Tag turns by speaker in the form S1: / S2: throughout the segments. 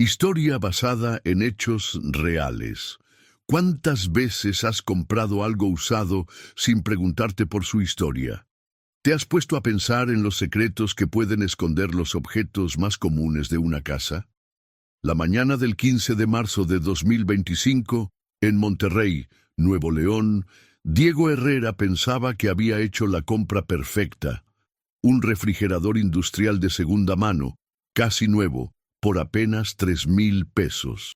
S1: Historia basada en hechos reales. ¿Cuántas veces has comprado algo usado sin preguntarte por su historia? ¿Te has puesto a pensar en los secretos que pueden esconder los objetos más comunes de una casa? La mañana del 15 de marzo de 2025, en Monterrey, Nuevo León, Diego Herrera pensaba que había hecho la compra perfecta. Un refrigerador industrial de segunda mano, casi nuevo, por apenas 3,000 pesos.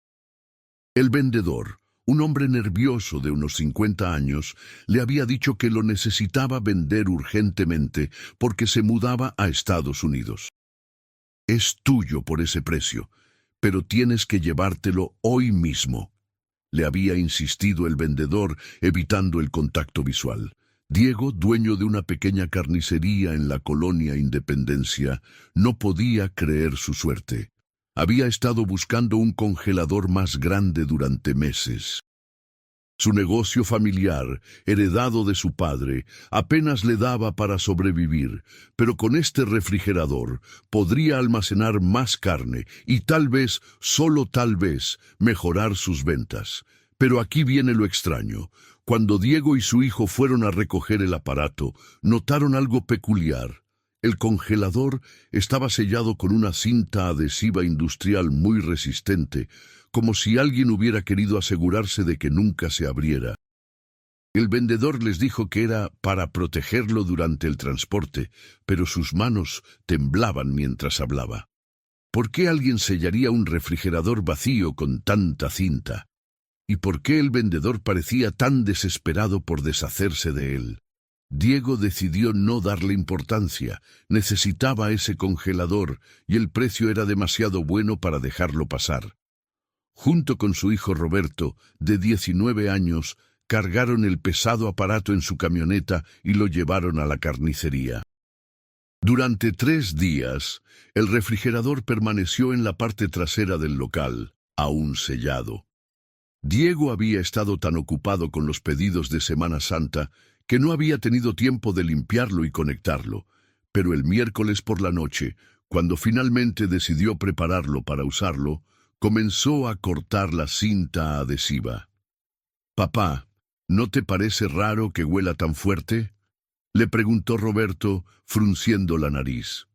S1: El vendedor, un hombre nervioso de unos 50 años, le había dicho que lo necesitaba vender urgentemente porque se mudaba a Estados Unidos. Es tuyo por ese precio, pero tienes que llevártelo hoy mismo, le había insistido el vendedor, evitando el contacto visual. Diego, dueño de una pequeña carnicería en la colonia Independencia, no podía creer su suerte. Había estado buscando un congelador más grande durante meses. Su negocio familiar, heredado de su padre, apenas le daba para sobrevivir, pero con este refrigerador podría almacenar más carne y tal vez, solo tal vez, mejorar sus ventas. Pero aquí viene lo extraño. Cuando Diego y su hijo fueron a recoger el aparato, notaron algo peculiar. El congelador estaba sellado con una cinta adhesiva industrial muy resistente, como si alguien hubiera querido asegurarse de que nunca se abriera. El vendedor les dijo que era para protegerlo durante el transporte, pero sus manos temblaban mientras hablaba. ¿Por qué alguien sellaría un refrigerador vacío con tanta cinta? ¿Y por qué el vendedor parecía tan desesperado por deshacerse de él? Diego decidió no darle importancia. Necesitaba ese congelador y el precio era demasiado bueno para dejarlo pasar. Junto con su hijo Roberto, de 19 años, cargaron el pesado aparato en su camioneta y lo llevaron a la carnicería. Durante 3 días, el refrigerador permaneció en la parte trasera del local, aún sellado. Diego había estado tan ocupado con los pedidos de Semana Santa que no había tenido tiempo de limpiarlo y conectarlo, pero el miércoles por la noche, cuando finalmente decidió prepararlo para usarlo, comenzó a cortar la cinta adhesiva. «Papá, ¿no te parece raro que huela tan fuerte?», le preguntó Roberto, frunciendo la nariz.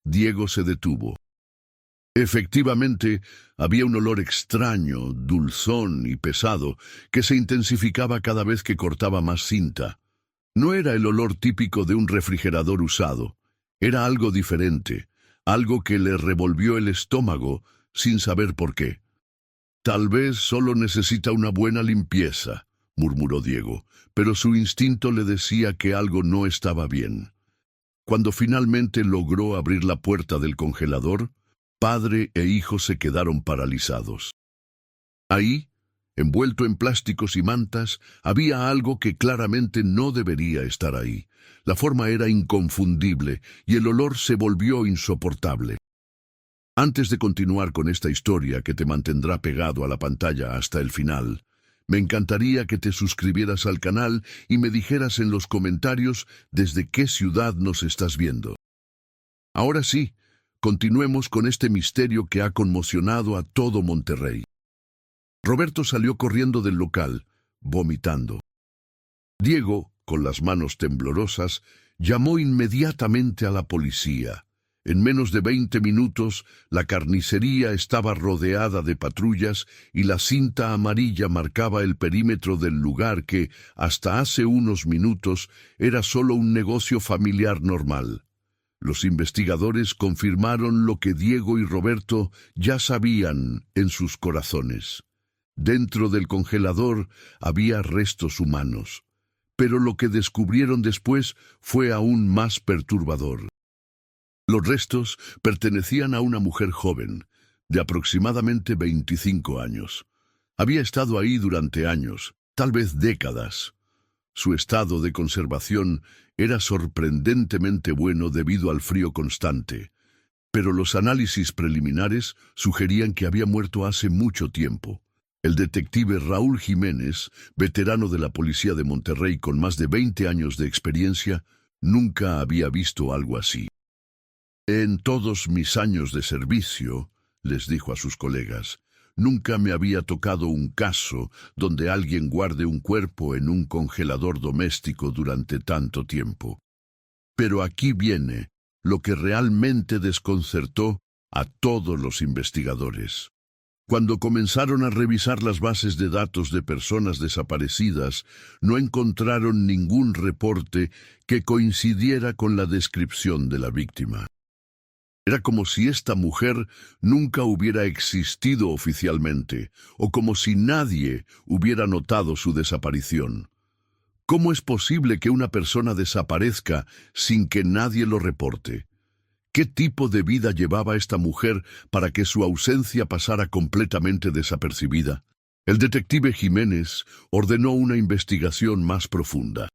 S1: Diego se detuvo. Efectivamente, había un olor extraño, dulzón y pesado, que se intensificaba cada vez que cortaba más cinta. No era el olor típico de un refrigerador usado. Era algo diferente, algo que le revolvió el estómago sin saber por qué. «Tal vez solo necesita una buena limpieza», murmuró Diego, pero su instinto le decía que algo no estaba bien. Cuando finalmente logró abrir la puerta del congelador, padre e hijo se quedaron paralizados. Ahí, envuelto en plásticos y mantas, había algo que claramente no debería estar ahí. La forma era inconfundible y el olor se volvió insoportable. Antes de continuar con esta historia que te mantendrá pegado a la pantalla hasta el final, me encantaría que te suscribieras al canal y me dijeras en los comentarios desde qué ciudad nos estás viendo. Ahora sí, continuemos con este misterio que ha conmocionado a todo Monterrey. Roberto salió corriendo del local, vomitando. Diego, con las manos temblorosas, llamó inmediatamente a la policía. En menos de 20 minutos, la carnicería estaba rodeada de patrullas y la cinta amarilla marcaba el perímetro del lugar que, hasta hace unos minutos, era solo un negocio familiar normal. Los investigadores confirmaron lo que Diego y Roberto ya sabían en sus corazones. Dentro del congelador había restos humanos, pero lo que descubrieron después fue aún más perturbador. Los restos pertenecían a una mujer joven, de aproximadamente 25 años. Había estado ahí durante años, tal vez décadas. Su estado de conservación era sorprendentemente bueno debido al frío constante, pero los análisis preliminares sugerían que había muerto hace mucho tiempo. El detective Raúl Jiménez, veterano de la policía de Monterrey con más de 20 años de experiencia, nunca había visto algo así. «En todos mis años de servicio», les dijo a sus colegas. Nunca me había tocado un caso donde alguien guarde un cuerpo en un congelador doméstico durante tanto tiempo. Pero aquí viene lo que realmente desconcertó a todos los investigadores. Cuando comenzaron a revisar las bases de datos de personas desaparecidas, no encontraron ningún reporte que coincidiera con la descripción de la víctima. Era como si esta mujer nunca hubiera existido oficialmente, o como si nadie hubiera notado su desaparición. ¿Cómo es posible que una persona desaparezca sin que nadie lo reporte? ¿Qué tipo de vida llevaba esta mujer para que su ausencia pasara completamente desapercibida? El detective Jiménez ordenó una investigación más profunda.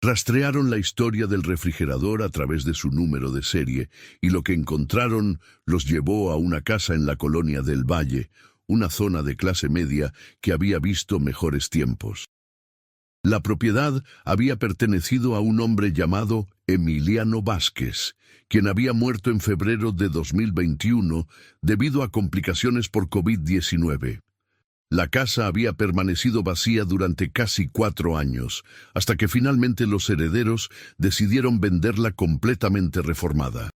S1: Rastrearon la historia del refrigerador a través de su número de serie y lo que encontraron los llevó a una casa en la colonia del Valle, una zona de clase media que había visto mejores tiempos. La propiedad había pertenecido a un hombre llamado Emiliano Vázquez, quien había muerto en febrero de 2021 debido a complicaciones por COVID-19. La casa había permanecido vacía durante casi 4 años, hasta que finalmente los herederos decidieron venderla completamente reformada.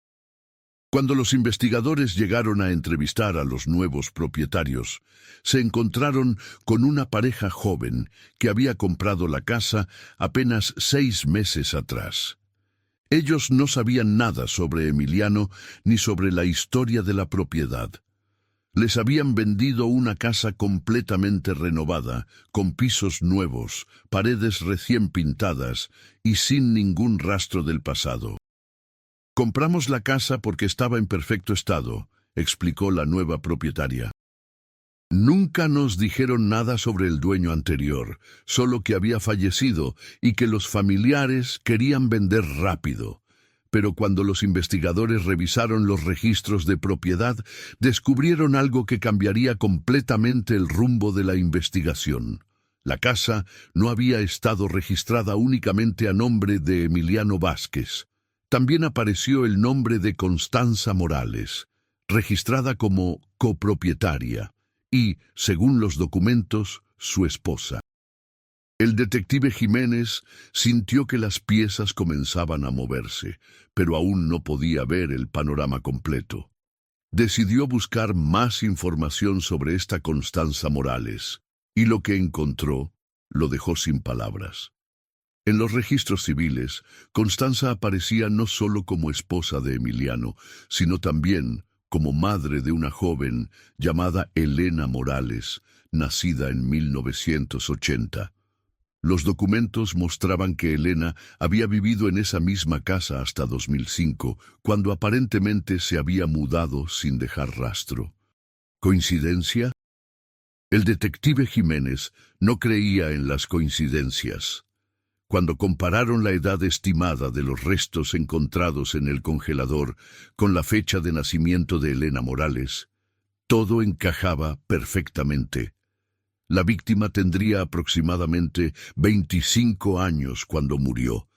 S1: Cuando los investigadores llegaron a entrevistar a los nuevos propietarios, se encontraron con una pareja joven que había comprado la casa apenas 6 meses atrás. Ellos no sabían nada sobre Emiliano ni sobre la historia de la propiedad. Les habían vendido una casa completamente renovada, con pisos nuevos, paredes recién pintadas y sin ningún rastro del pasado. «Compramos la casa porque estaba en perfecto estado», explicó la nueva propietaria. «Nunca nos dijeron nada sobre el dueño anterior, solo que había fallecido y que los familiares querían vender rápido. Pero cuando los investigadores revisaron los registros de propiedad, descubrieron algo que cambiaría completamente el rumbo de la investigación. La casa no había estado registrada únicamente a nombre de Emiliano Vázquez. También apareció el nombre de Constanza Morales, registrada como copropietaria, y, según los documentos, su esposa. El detective Jiménez sintió que las piezas comenzaban a moverse, pero aún no podía ver el panorama completo. Decidió buscar más información sobre esta Constanza Morales, y lo que encontró lo dejó sin palabras. En los registros civiles, Constanza aparecía no solo como esposa de Emiliano, sino también como madre de una joven llamada Elena Morales, nacida en 1980. Los documentos mostraban que Elena había vivido en esa misma casa hasta 2005, cuando aparentemente se había mudado sin dejar rastro. ¿Coincidencia? El detective Jiménez no creía en las coincidencias. Cuando compararon la edad estimada de los restos encontrados en el congelador con la fecha de nacimiento de Elena Morales, todo encajaba perfectamente. La víctima tendría aproximadamente 25 años cuando murió,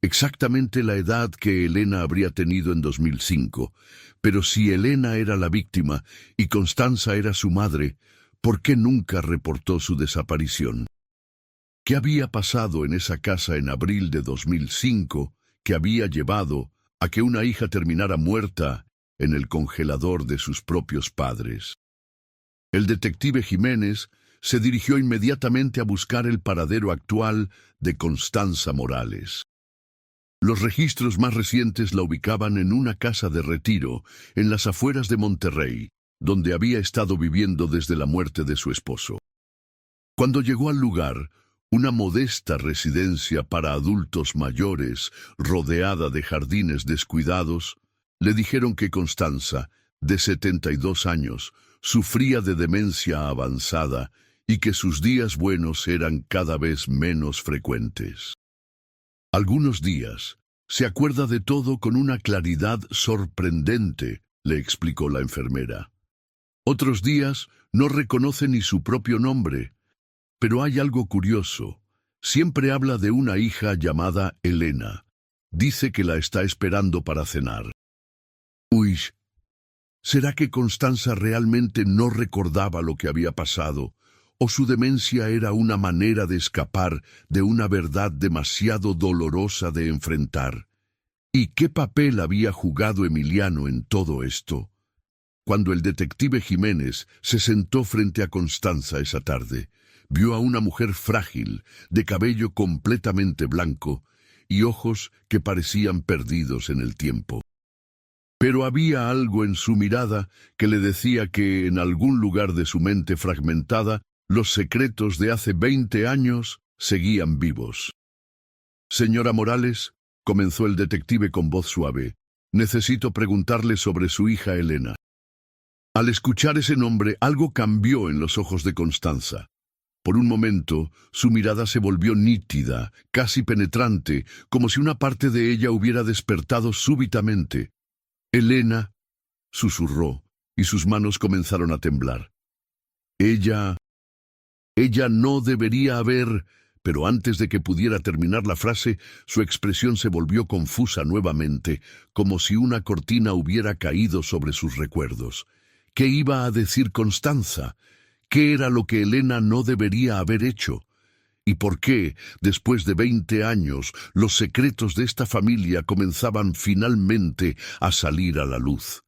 S1: exactamente la edad que Elena habría tenido en 2005. Pero si Elena era la víctima y Constanza era su madre, ¿por qué nunca reportó su desaparición? ¿Qué había pasado en esa casa en abril de 2005 que había llevado a que una hija terminara muerta en el congelador de sus propios padres? El detective Jiménez se dirigió inmediatamente a buscar el paradero actual de Constanza Morales. Los registros más recientes la ubicaban en una casa de retiro en las afueras de Monterrey, donde había estado viviendo desde la muerte de su esposo. Cuando llegó al lugar, una modesta residencia para adultos mayores, rodeada de jardines descuidados, le dijeron que Constanza, de 72 años, sufría de demencia avanzada y que sus días buenos eran cada vez menos frecuentes. Algunos días se acuerda de todo con una claridad sorprendente, le explicó la enfermera. Otros días no reconoce ni su propio nombre. Pero hay algo curioso. Siempre habla de una hija llamada Elena. Dice que la está esperando para cenar. Uy, ¿Será que Constanza realmente no recordaba lo que había pasado, o su demencia era una manera de escapar de una verdad demasiado dolorosa de enfrentar? ¿Y qué papel había jugado Emiliano en todo esto? Cuando el detective Jiménez se sentó frente a Constanza esa tarde, vio a una mujer frágil, de cabello completamente blanco y ojos que parecían perdidos en el tiempo. Pero había algo en su mirada que le decía que en algún lugar de su mente fragmentada, los secretos de hace 20 años seguían vivos. «Señora Morales», comenzó el detective con voz suave, «necesito preguntarle sobre su hija Elena». Al escuchar ese nombre, algo cambió en los ojos de Constanza. Por un momento, su mirada se volvió nítida, casi penetrante, como si una parte de ella hubiera despertado súbitamente. «Elena», susurró, y sus manos comenzaron a temblar. Ella no debería haber... Pero antes de que pudiera terminar la frase, su expresión se volvió confusa nuevamente, como si una cortina hubiera caído sobre sus recuerdos. ¿Qué iba a decir Constanza? ¿Qué era lo que Elena no debería haber hecho? ¿Y por qué, después de 20 años, los secretos de esta familia comenzaban finalmente a salir a la luz?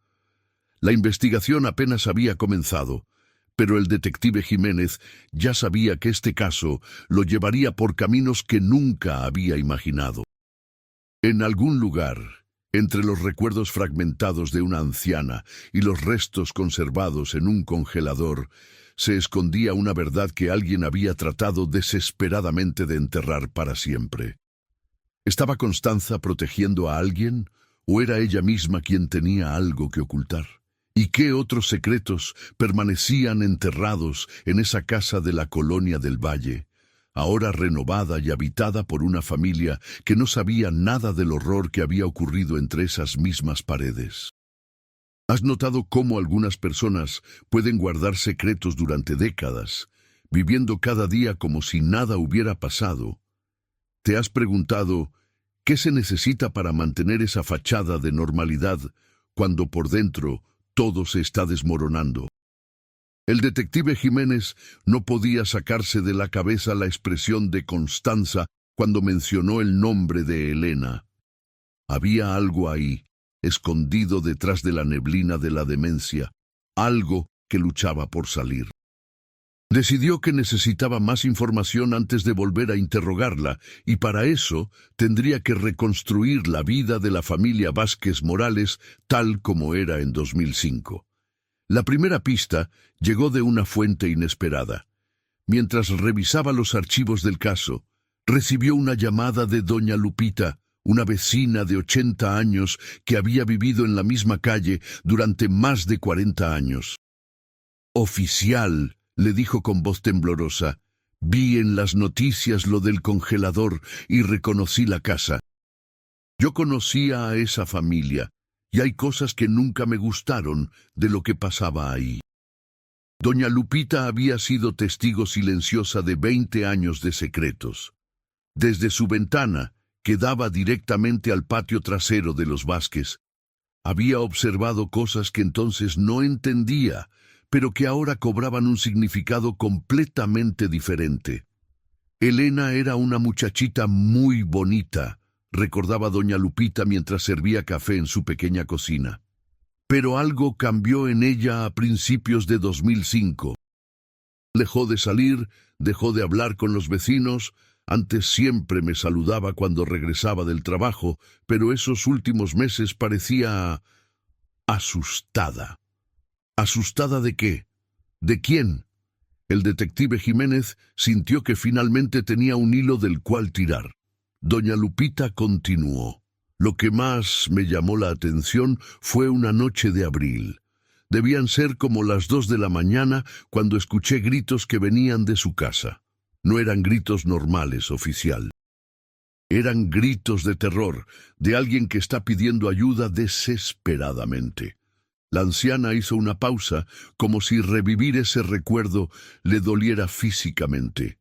S1: La investigación apenas había comenzado, pero el detective Jiménez ya sabía que este caso lo llevaría por caminos que nunca había imaginado. En algún lugar, entre los recuerdos fragmentados de una anciana y los restos conservados en un congelador, se escondía una verdad que alguien había tratado desesperadamente de enterrar para siempre. ¿Estaba Constanza protegiendo a alguien, o era ella misma quien tenía algo que ocultar? ¿Y qué otros secretos permanecían enterrados en esa casa de la colonia del Valle, ahora renovada y habitada por una familia que no sabía nada del horror que había ocurrido entre esas mismas paredes? ¿Has notado cómo algunas personas pueden guardar secretos durante décadas, viviendo cada día como si nada hubiera pasado? ¿Te has preguntado qué se necesita para mantener esa fachada de normalidad cuando por dentro todo se está desmoronando? El detective Jiménez no podía sacarse de la cabeza la expresión de Constanza cuando mencionó el nombre de Elena. Había algo ahí, escondido detrás de la neblina de la demencia, algo que luchaba por salir. Decidió que necesitaba más información antes de volver a interrogarla, y para eso tendría que reconstruir la vida de la familia Vázquez Morales tal como era en 2005. La primera pista llegó de una fuente inesperada. Mientras revisaba los archivos del caso, recibió una llamada de doña Lupita, una vecina de 80 años que había vivido en la misma calle durante más de 40 años. «Oficial», le dijo con voz temblorosa, «vi en las noticias lo del congelador y reconocí la casa. Yo conocía a esa familia, y hay cosas que nunca me gustaron de lo que pasaba ahí». Doña Lupita había sido testigo silenciosa de 20 años de secretos. Desde su ventana, que daba directamente al patio trasero de los Vázquez, había observado cosas que entonces no entendía, pero que ahora cobraban un significado completamente diferente. Elena era una muchachita muy bonita, recordaba doña Lupita mientras servía café en su pequeña cocina. Pero algo cambió en ella a principios de 2005. Dejó de salir, dejó de hablar con los vecinos. Antes siempre me saludaba cuando regresaba del trabajo, pero esos últimos meses parecía asustada. ¿Asustada de qué? ¿De quién? El detective Jiménez sintió que finalmente tenía un hilo del cual tirar. Doña Lupita continuó. Lo que más me llamó la atención fue una noche de abril. Debían ser como las 2 de la mañana cuando escuché gritos que venían de su casa. No eran gritos normales, oficial. Eran gritos de terror, de alguien que está pidiendo ayuda desesperadamente. La anciana hizo una pausa, como si revivir ese recuerdo le doliera físicamente.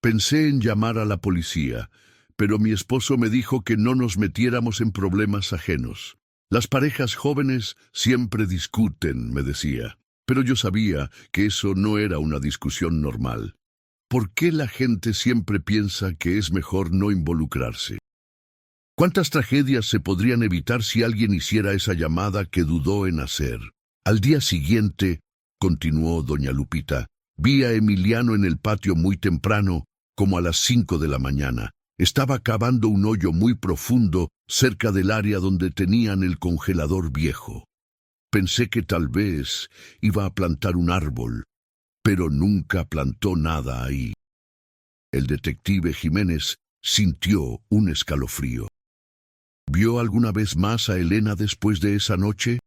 S1: Pensé en llamar a la policía, pero mi esposo me dijo que no nos metiéramos en problemas ajenos. Las parejas jóvenes siempre discuten, me decía, pero yo sabía que eso no era una discusión normal. ¿Por qué la gente siempre piensa que es mejor no involucrarse? ¿Cuántas tragedias se podrían evitar si alguien hiciera esa llamada que dudó en hacer? Al día siguiente, continuó doña Lupita, vi a Emiliano en el patio muy temprano, como a las 5 de la mañana. Estaba cavando un hoyo muy profundo cerca del área donde tenían el congelador viejo. Pensé que tal vez iba a plantar un árbol, pero nunca plantó nada ahí. El detective Jiménez sintió un escalofrío. ¿Vio alguna vez más a Elena después de esa noche?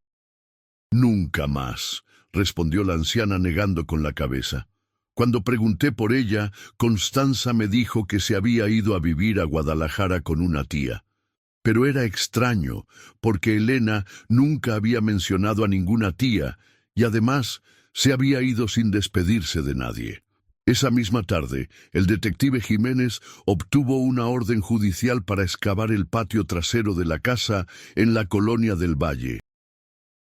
S1: Nunca más, respondió la anciana negando con la cabeza. Cuando pregunté por ella, Constanza me dijo que se había ido a vivir a Guadalajara con una tía. Pero era extraño, porque Elena nunca había mencionado a ninguna tía, y además se había ido sin despedirse de nadie. Esa misma tarde, el detective Jiménez obtuvo una orden judicial para excavar el patio trasero de la casa en la colonia del Valle.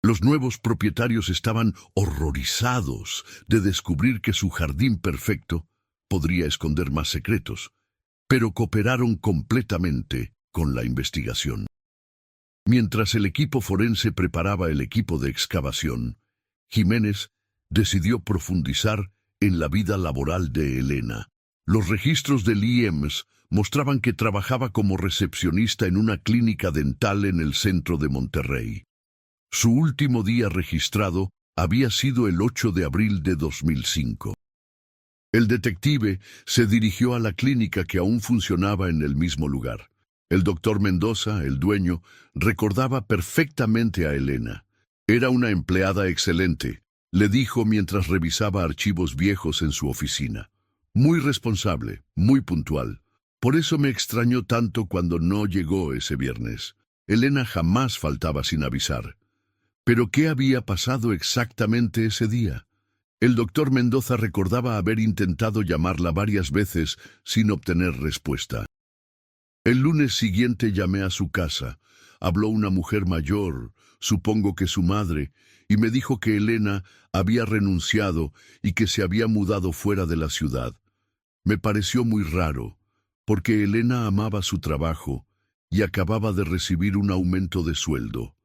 S1: Los nuevos propietarios estaban horrorizados de descubrir que su jardín perfecto podría esconder más secretos, pero cooperaron completamente con la investigación. Mientras el equipo forense preparaba el equipo de excavación, Jiménez decidió profundizar en la vida laboral de Elena. Los registros del IEMS mostraban que trabajaba como recepcionista en una clínica dental en el centro de Monterrey. Su último día registrado había sido el 8 de abril de 2005. El detective se dirigió a la clínica que aún funcionaba en el mismo lugar. El doctor Mendoza, el dueño, recordaba perfectamente a Elena. Era una empleada excelente, le dijo mientras revisaba archivos viejos en su oficina. Muy responsable, muy puntual. Por eso me extrañó tanto cuando no llegó ese viernes. Elena jamás faltaba sin avisar. ¿Pero qué había pasado exactamente ese día? El doctor Mendoza recordaba haber intentado llamarla varias veces sin obtener respuesta. El lunes siguiente llamé a su casa. Habló una mujer mayor, supongo que su madre, y me dijo que Elena había renunciado y que se había mudado fuera de la ciudad. Me pareció muy raro, porque Elena amaba su trabajo y acababa de recibir un aumento de sueldo.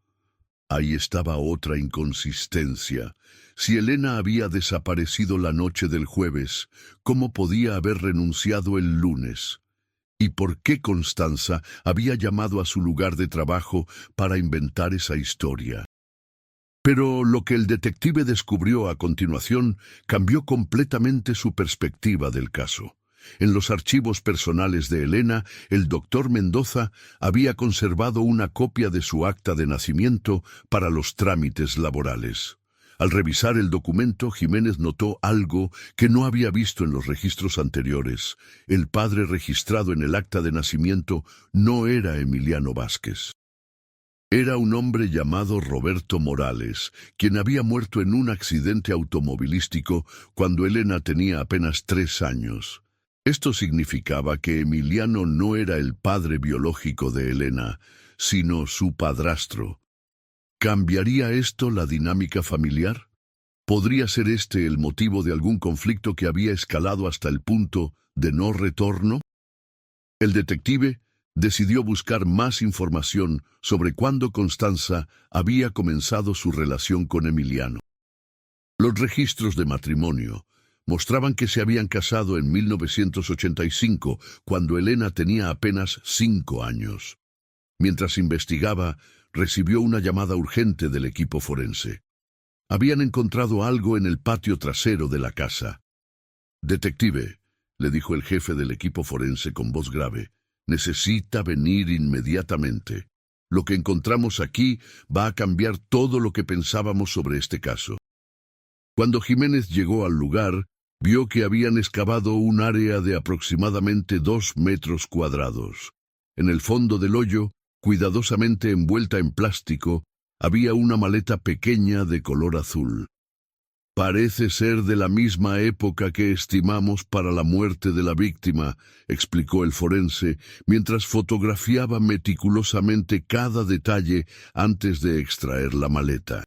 S1: Ahí estaba otra inconsistencia. Si Elena había desaparecido la noche del jueves, ¿cómo podía haber renunciado el lunes? ¿Y por qué Constanza había llamado a su lugar de trabajo para inventar esa historia? Pero lo que el detective descubrió a continuación cambió completamente su perspectiva del caso. En los archivos personales de Elena, el doctor Mendoza había conservado una copia de su acta de nacimiento para los trámites laborales. Al revisar el documento, Jiménez notó algo que no había visto en los registros anteriores. El padre registrado en el acta de nacimiento no era Emiliano Vázquez. Era un hombre llamado Roberto Morales, quien había muerto en un accidente automovilístico cuando Elena tenía apenas 3 años. Esto significaba que Emiliano no era el padre biológico de Elena, sino su padrastro. ¿Cambiaría esto la dinámica familiar? ¿Podría ser este el motivo de algún conflicto que había escalado hasta el punto de no retorno? El detective decidió buscar más información sobre cuándo Constanza había comenzado su relación con Emiliano. Los registros de matrimonio mostraban que se habían casado en 1985, cuando Elena tenía apenas 5 años. Mientras investigaba, recibió una llamada urgente del equipo forense. Habían encontrado algo en el patio trasero de la casa. «Detective», le dijo el jefe del equipo forense con voz grave, «necesita venir inmediatamente. Lo que encontramos aquí va a cambiar todo lo que pensábamos sobre este caso». Cuando Jiménez llegó al lugar, vio que habían excavado un área de aproximadamente 2 metros cuadrados. En el fondo del hoyo, cuidadosamente envuelta en plástico, había una maleta pequeña de color azul. Parece ser de la misma época que estimamos para la muerte de la víctima, explicó el forense, mientras fotografiaba meticulosamente cada detalle antes de extraer la maleta.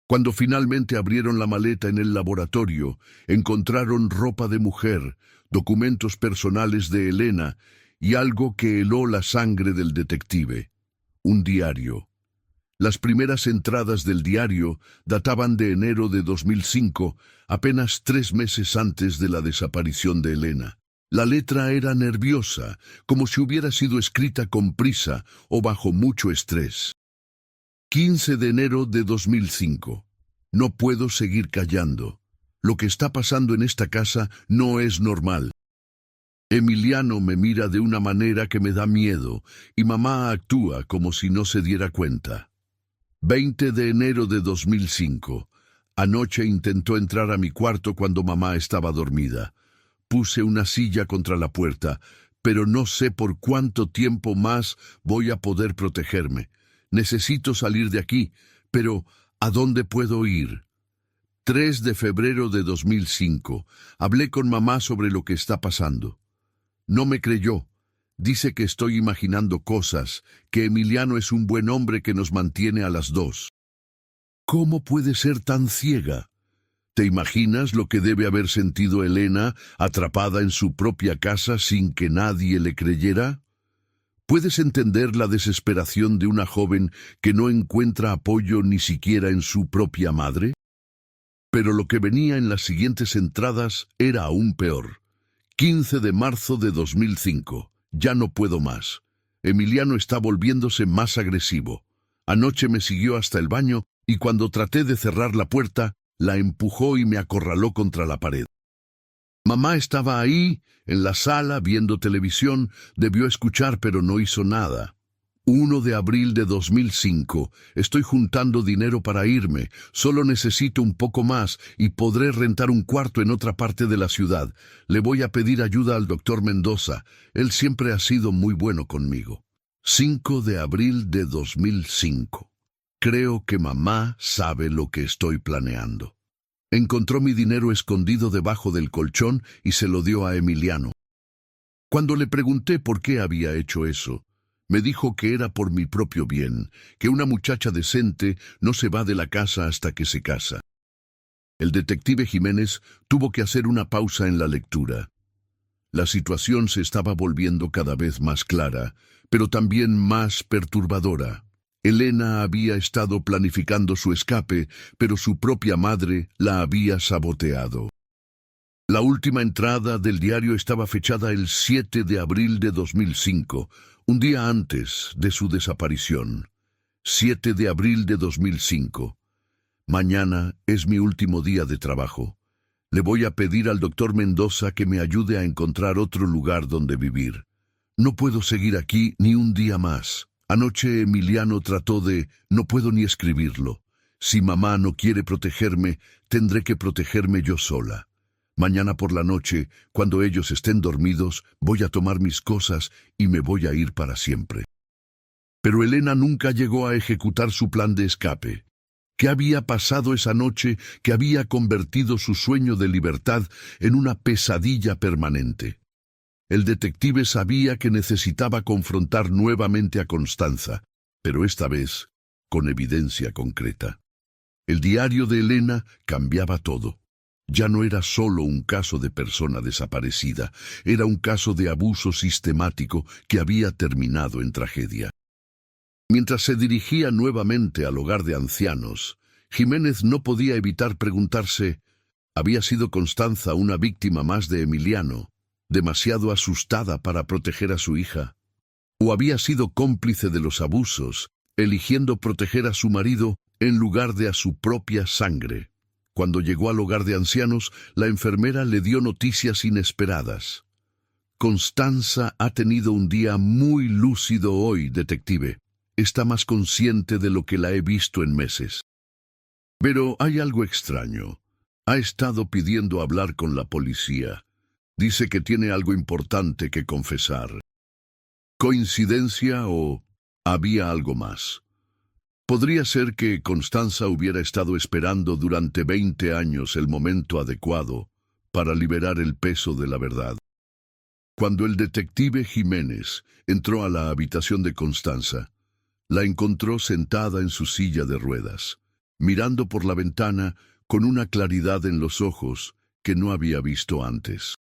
S1: Cuando finalmente abrieron la maleta en el laboratorio, encontraron ropa de mujer, documentos personales de Elena y algo que heló la sangre del detective: un diario. Las primeras entradas del diario databan de enero de 2005, apenas 3 meses antes de la desaparición de Elena. La letra era nerviosa, como si hubiera sido escrita con prisa o bajo mucho estrés. 15 de enero de 2005. No puedo seguir callando. Lo que está pasando en esta casa no es normal. Emiliano me mira de una manera que me da miedo y mamá actúa como si no se diera cuenta. 20 de enero de 2005. Anoche intentó entrar a mi cuarto cuando mamá estaba dormida. Puse una silla contra la puerta, pero no sé por cuánto tiempo más voy a poder protegerme. Necesito salir de aquí, pero ¿a dónde puedo ir? 3 de febrero de 2005. Hablé con mamá sobre lo que está pasando. No me creyó. Dice que estoy imaginando cosas, que Emiliano es un buen hombre que nos mantiene a las dos. ¿Cómo puede ser tan ciega? ¿Te imaginas lo que debe haber sentido Elena, atrapada en su propia casa sin que nadie le creyera? ¿Puedes entender la desesperación de una joven que no encuentra apoyo ni siquiera en su propia madre? Pero lo que venía en las siguientes entradas era aún peor. 15 de marzo de 2005. Ya no puedo más. Emiliano está volviéndose más agresivo. Anoche me siguió hasta el baño y cuando traté de cerrar la puerta, la empujó y me acorraló contra la pared. Mamá estaba ahí, en la sala, viendo televisión, debió escuchar pero no hizo nada. 1 de abril de 2005. Estoy juntando dinero para irme. Solo necesito un poco más y podré rentar un cuarto en otra parte de la ciudad. Le voy a pedir ayuda al doctor Mendoza. Él siempre ha sido muy bueno conmigo. 5 de abril de 2005. Creo que mamá sabe lo que estoy planeando. Encontró mi dinero escondido debajo del colchón y se lo dio a Emiliano. Cuando le pregunté por qué había hecho eso, me dijo que era por mi propio bien, que una muchacha decente no se va de la casa hasta que se casa. El detective Jiménez tuvo que hacer una pausa en la lectura. La situación se estaba volviendo cada vez más clara, pero también más perturbadora. Elena había estado planificando su escape, pero su propia madre la había saboteado. La última entrada del diario estaba fechada el 7 de abril de 2005, un día antes de su desaparición. 7 de abril de 2005. Mañana es mi último día de trabajo. Le voy a pedir al doctor Mendoza que me ayude a encontrar otro lugar donde vivir. No puedo seguir aquí ni un día más. Anoche Emiliano trató de... No puedo ni escribirlo. Si mamá no quiere protegerme, tendré que protegerme yo sola. Mañana por la noche, cuando ellos estén dormidos, voy a tomar mis cosas y me voy a ir para siempre. Pero Elena nunca llegó a ejecutar su plan de escape. ¿Qué había pasado esa noche que había convertido su sueño de libertad en una pesadilla permanente? El detective sabía que necesitaba confrontar nuevamente a Constanza, pero esta vez con evidencia concreta. El diario de Elena cambiaba todo. Ya no era solo un caso de persona desaparecida, era un caso de abuso sistemático que había terminado en tragedia. Mientras se dirigía nuevamente al hogar de ancianos, Jiménez no podía evitar preguntarse, ¿había sido Constanza una víctima más de Emiliano, demasiado asustada para proteger a su hija? ¿O había sido cómplice de los abusos, eligiendo proteger a su marido en lugar de a su propia sangre? Cuando llegó al hogar de ancianos, la enfermera le dio noticias inesperadas. Constanza ha tenido un día muy lúcido hoy, detective. Está más consciente de lo que la he visto en meses. Pero hay algo extraño. Ha estado pidiendo hablar con la policía. Dice que tiene algo importante que confesar. ¿Coincidencia o había algo más? Podría ser que Constanza hubiera estado esperando durante 20 años el momento adecuado para liberar el peso de la verdad. Cuando el detective Jiménez entró a la habitación de Constanza, la encontró sentada en su silla de ruedas, mirando por la ventana con una claridad en los ojos que no había visto antes.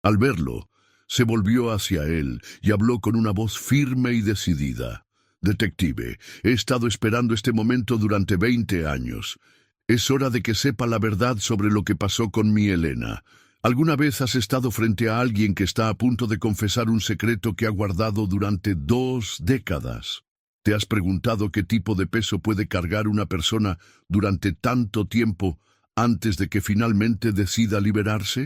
S1: Al verlo, se volvió hacia él y habló con una voz firme y decidida. «Detective, he estado esperando este momento durante 20 años. Es hora de que sepa la verdad sobre lo que pasó con mi Elena. ¿Alguna vez has estado frente a alguien que está a punto de confesar un secreto que ha guardado durante 2 décadas? ¿Te has preguntado qué tipo de peso puede cargar una persona durante tanto tiempo antes de que finalmente decida liberarse?»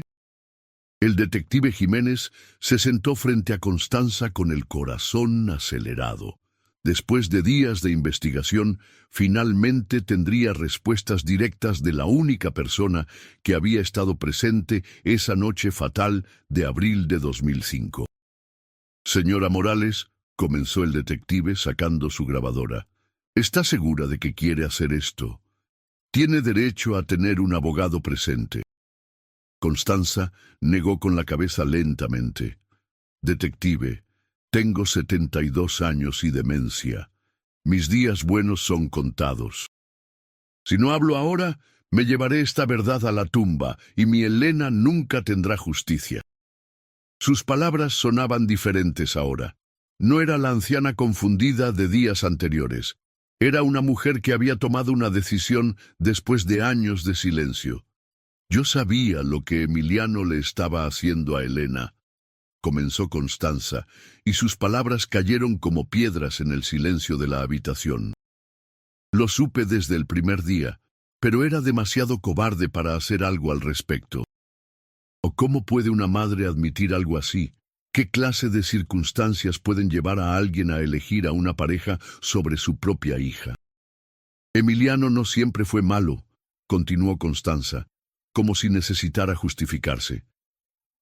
S1: El detective Jiménez se sentó frente a Constanza con el corazón acelerado. Después de días de investigación, finalmente tendría respuestas directas de la única persona que había estado presente esa noche fatal de abril de 2005. «Señora Morales», comenzó el detective sacando su grabadora, «¿está segura de que quiere hacer esto? Tiene derecho a tener un abogado presente». Constanza negó con la cabeza lentamente. «Detective, tengo 72 años y demencia. Mis días buenos son contados. Si no hablo ahora, me llevaré esta verdad a la tumba y mi Elena nunca tendrá justicia». Sus palabras sonaban diferentes ahora. No era la anciana confundida de días anteriores. Era una mujer que había tomado una decisión después de años de silencio. «Yo sabía lo que Emiliano le estaba haciendo a Elena», comenzó Constanza, y sus palabras cayeron como piedras en el silencio de la habitación. «Lo supe desde el primer día, pero era demasiado cobarde para hacer algo al respecto». «¿O cómo puede una madre admitir algo así? ¿Qué clase de circunstancias pueden llevar a alguien a elegir a una pareja sobre su propia hija?» «Emiliano no siempre fue malo», continuó Constanza, como si necesitara justificarse.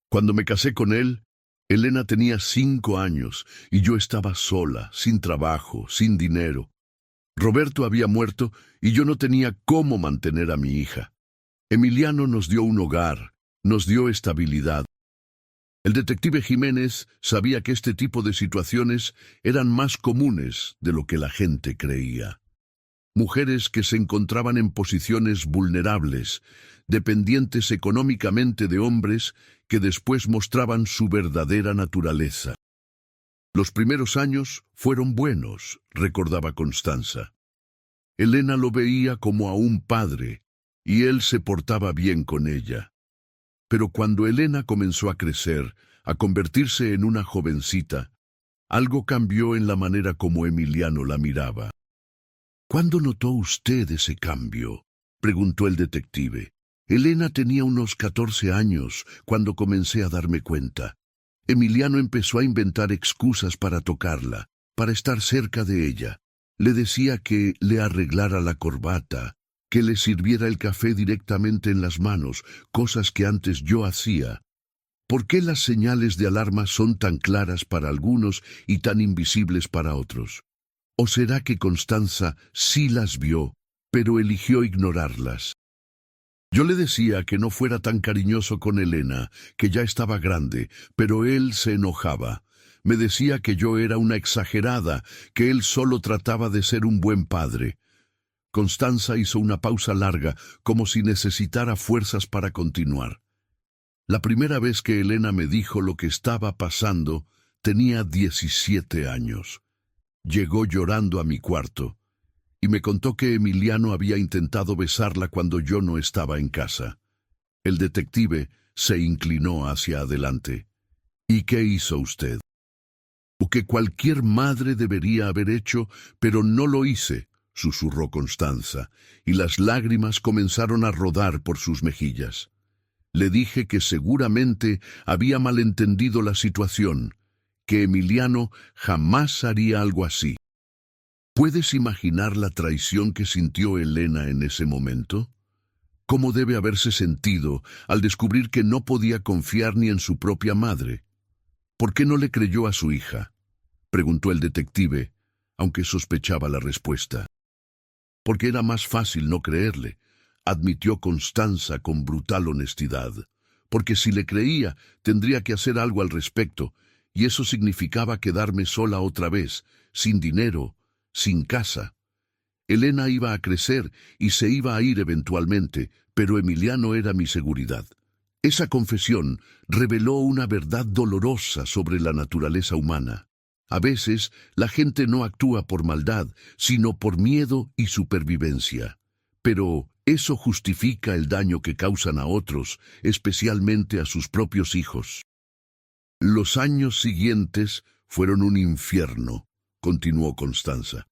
S1: «Cuando me casé con él, Elena tenía 5 años y yo estaba sola, sin trabajo, sin dinero. Roberto había muerto y yo no tenía cómo mantener a mi hija. Emiliano nos dio un hogar, nos dio estabilidad». El detective Jiménez sabía que este tipo de situaciones eran más comunes de lo que la gente creía. Mujeres que se encontraban en posiciones vulnerables, dependientes económicamente de hombres que después mostraban su verdadera naturaleza. «Los primeros años fueron buenos», recordaba Constanza. «Elena lo veía como a un padre, y él se portaba bien con ella. Pero cuando Elena comenzó a crecer, a convertirse en una jovencita, algo cambió en la manera como Emiliano la miraba». «¿Cuándo notó usted ese cambio?», preguntó el detective. «Elena tenía unos 14 años cuando comencé a darme cuenta. Emiliano empezó a inventar excusas para tocarla, para estar cerca de ella. Le decía que le arreglara la corbata, que le sirviera el café directamente en las manos, cosas que antes yo hacía. ¿Por qué las señales de alarma son tan claras para algunos y tan invisibles para otros? ¿O será que Constanza sí las vio, pero eligió ignorarlas? Yo le decía que no fuera tan cariñoso con Elena, que ya estaba grande, pero él se enojaba. Me decía que yo era una exagerada, que él solo trataba de ser un buen padre». Constanza hizo una pausa larga, como si necesitara fuerzas para continuar. «La primera vez que Elena me dijo lo que estaba pasando, tenía 17 años. Llegó llorando a mi cuarto y me contó que Emiliano había intentado besarla cuando yo no estaba en casa». El detective se inclinó hacia adelante. «¿Y qué hizo usted?». «Lo que cualquier madre debería haber hecho, pero no lo hice», susurró Constanza, y las lágrimas comenzaron a rodar por sus mejillas. «Le dije que seguramente había malentendido la situación, que Emiliano jamás haría algo así». ¿Puedes imaginar la traición que sintió Elena en ese momento? ¿Cómo debe haberse sentido al descubrir que no podía confiar ni en su propia madre? ¿Por qué no le creyó a su hija?, preguntó el detective, aunque sospechaba la respuesta. porque era más fácil no creerle, admitió Constanza con brutal honestidad, porque si le creía, tendría que hacer algo al respecto, y eso significaba quedarme sola otra vez, sin dinero, sin casa. Elena iba a crecer y se iba a ir eventualmente, pero Emiliano era mi seguridad. Esa confesión reveló una verdad dolorosa sobre la naturaleza humana. A veces, la gente no actúa por maldad, sino por miedo y supervivencia. Pero eso justifica el daño que causan a otros, especialmente a sus propios hijos. Los años siguientes fueron un infierno, continuó Constanza.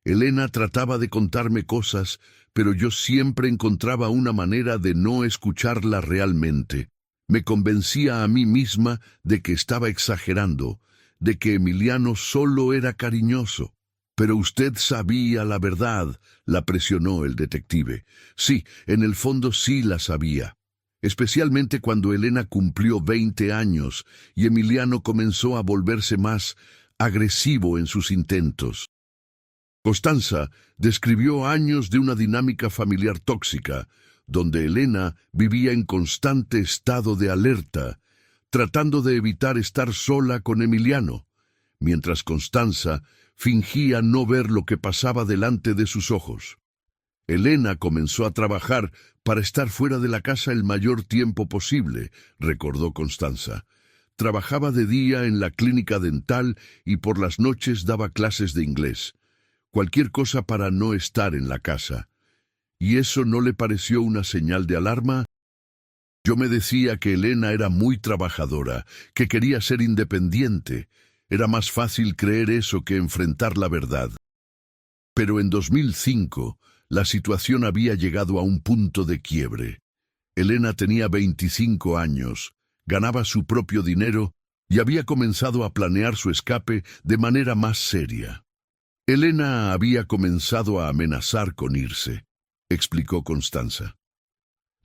S1: Elena trataba de contarme cosas, pero yo siempre encontraba una manera de no escucharla realmente. Me convencía a mí misma de que estaba exagerando, de que Emiliano solo era cariñoso. Pero usted sabía la verdad, la presionó el detective. Sí, en el fondo sí la sabía. Especialmente cuando Elena cumplió 20 años y Emiliano comenzó a volverse más agresivo en sus intentos. Constanza describió años de una dinámica familiar tóxica, donde Elena vivía en constante estado de alerta, tratando de evitar estar sola con Emiliano, mientras Constanza fingía no ver lo que pasaba delante de sus ojos. Elena comenzó a trabajar para estar fuera de la casa el mayor tiempo posible, recordó Constanza. Trabajaba de día en la clínica dental y por las noches daba clases de inglés. Cualquier cosa para no estar en la casa. ¿Y eso no le pareció una señal de alarma? Yo me decía que Elena era muy trabajadora, que quería ser independiente. Era más fácil creer eso que enfrentar la verdad. Pero en 2005, la situación había llegado a un punto de quiebre. Elena tenía 25 años, ganaba su propio dinero y había comenzado a planear su escape de manera más seria. Elena había comenzado a amenazar con irse, explicó Constanza.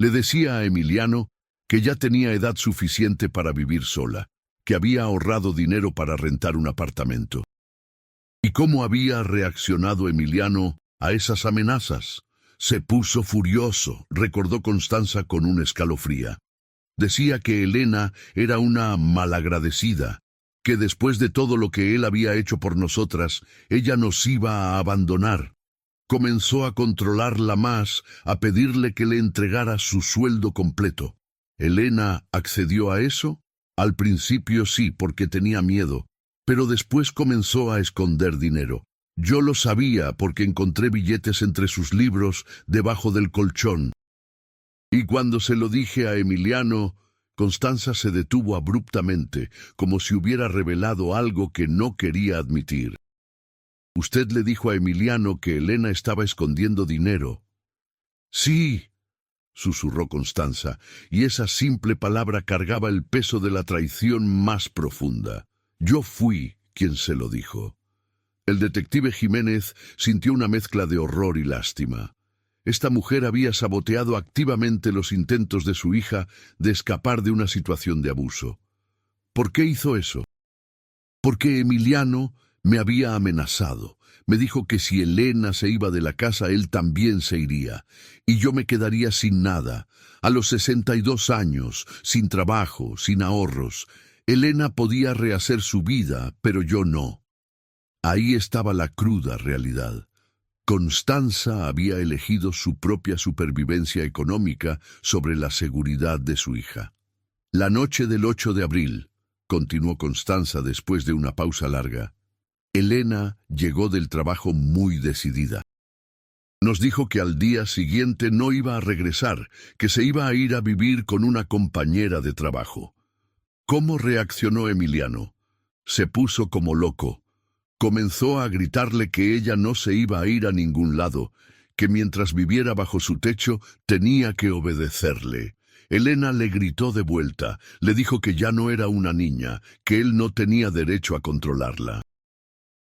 S1: Le decía a Emiliano que ya tenía edad suficiente para vivir sola, que había ahorrado dinero para rentar un apartamento. ¿Y cómo había reaccionado Emiliano a esas amenazas? Se puso furioso, recordó Constanza con un escalofrío. Decía que Elena era una malagradecida, que después de todo lo que él había hecho por nosotras, ella nos iba a abandonar. Comenzó a controlarla más, a pedirle que le entregara su sueldo completo. ¿Elena accedió a eso? Al principio sí, porque tenía miedo, pero después comenzó a esconder dinero. Yo lo sabía porque encontré billetes entre sus libros debajo del colchón. Y cuando se lo dije a Emiliano, Constanza se detuvo abruptamente, como si hubiera revelado algo que no quería admitir. Usted le dijo a Emiliano que Elena estaba escondiendo dinero. Sí, susurró Constanza, y esa simple palabra cargaba el peso de la traición más profunda. Yo fui quien se lo dijo. El detective Jiménez sintió una mezcla de horror y lástima. Esta mujer había saboteado activamente los intentos de su hija de escapar de una situación de abuso. ¿Por qué hizo eso? Porque Emiliano me había amenazado. Me dijo que si Elena se iba de la casa, él también se iría, y yo me quedaría sin nada. A los 62 años, sin trabajo, sin ahorros. Elena podía rehacer su vida, pero yo no. Ahí estaba la cruda realidad. Constanza había elegido su propia supervivencia económica sobre la seguridad de su hija. La noche del 8 de abril, continuó Constanza después de una pausa larga, Elena llegó del trabajo muy decidida. Nos dijo que al día siguiente no iba a regresar, que se iba a ir a vivir con una compañera de trabajo. ¿Cómo reaccionó Emiliano? Se puso como loco. Comenzó a gritarle que ella no se iba a ir a ningún lado, que mientras viviera bajo su techo tenía que obedecerle. Elena le gritó de vuelta, le dijo que ya no era una niña, que él no tenía derecho a controlarla.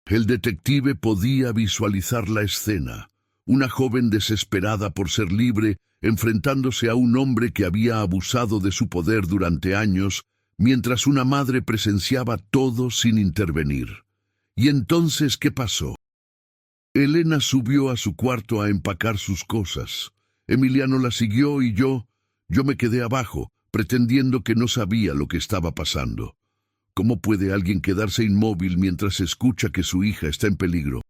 S1: El detective podía visualizar la escena. Una joven desesperada por ser libre, enfrentándose a un hombre que había abusado de su poder durante años, mientras una madre presenciaba todo sin intervenir. ¿Y entonces qué pasó? Elena subió a su cuarto a empacar sus cosas. Emiliano la siguió y yo me quedé abajo, pretendiendo que no sabía lo que estaba pasando. ¿Cómo puede alguien quedarse inmóvil mientras escucha que su hija está en peligro?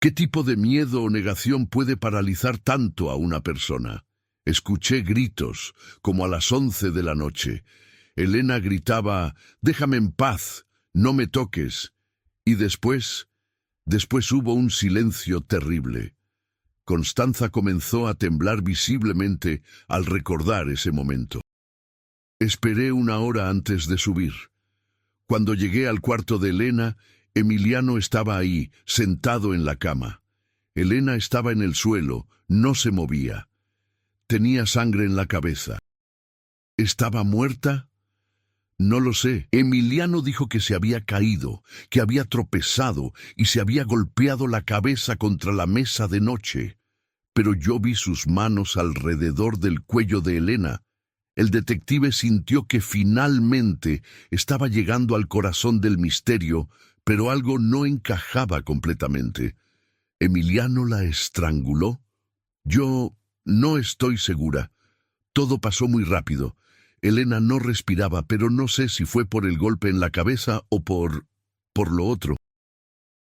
S1: ¿Qué tipo de miedo o negación puede paralizar tanto a una persona? Escuché gritos, como a las 11 de la noche. Elena gritaba, «Déjame en paz, no me toques». Y después hubo un silencio terrible. Constanza comenzó a temblar visiblemente al recordar ese momento. Esperé una hora antes de subir. Cuando llegué al cuarto de Elena, Emiliano estaba ahí, sentado en la cama. Elena estaba en el suelo, no se movía. Tenía sangre en la cabeza. ¿Estaba muerta? No lo sé. Emiliano dijo que se había caído, que había tropezado y se había golpeado la cabeza contra la mesa de noche. Pero yo vi sus manos alrededor del cuello de Elena. El detective sintió que finalmente estaba llegando al corazón del misterio, pero algo no encajaba completamente. ¿Emiliano la estranguló? Yo no estoy segura. Todo pasó muy rápido. Elena no respiraba, pero no sé si fue por el golpe en la cabeza o por lo otro.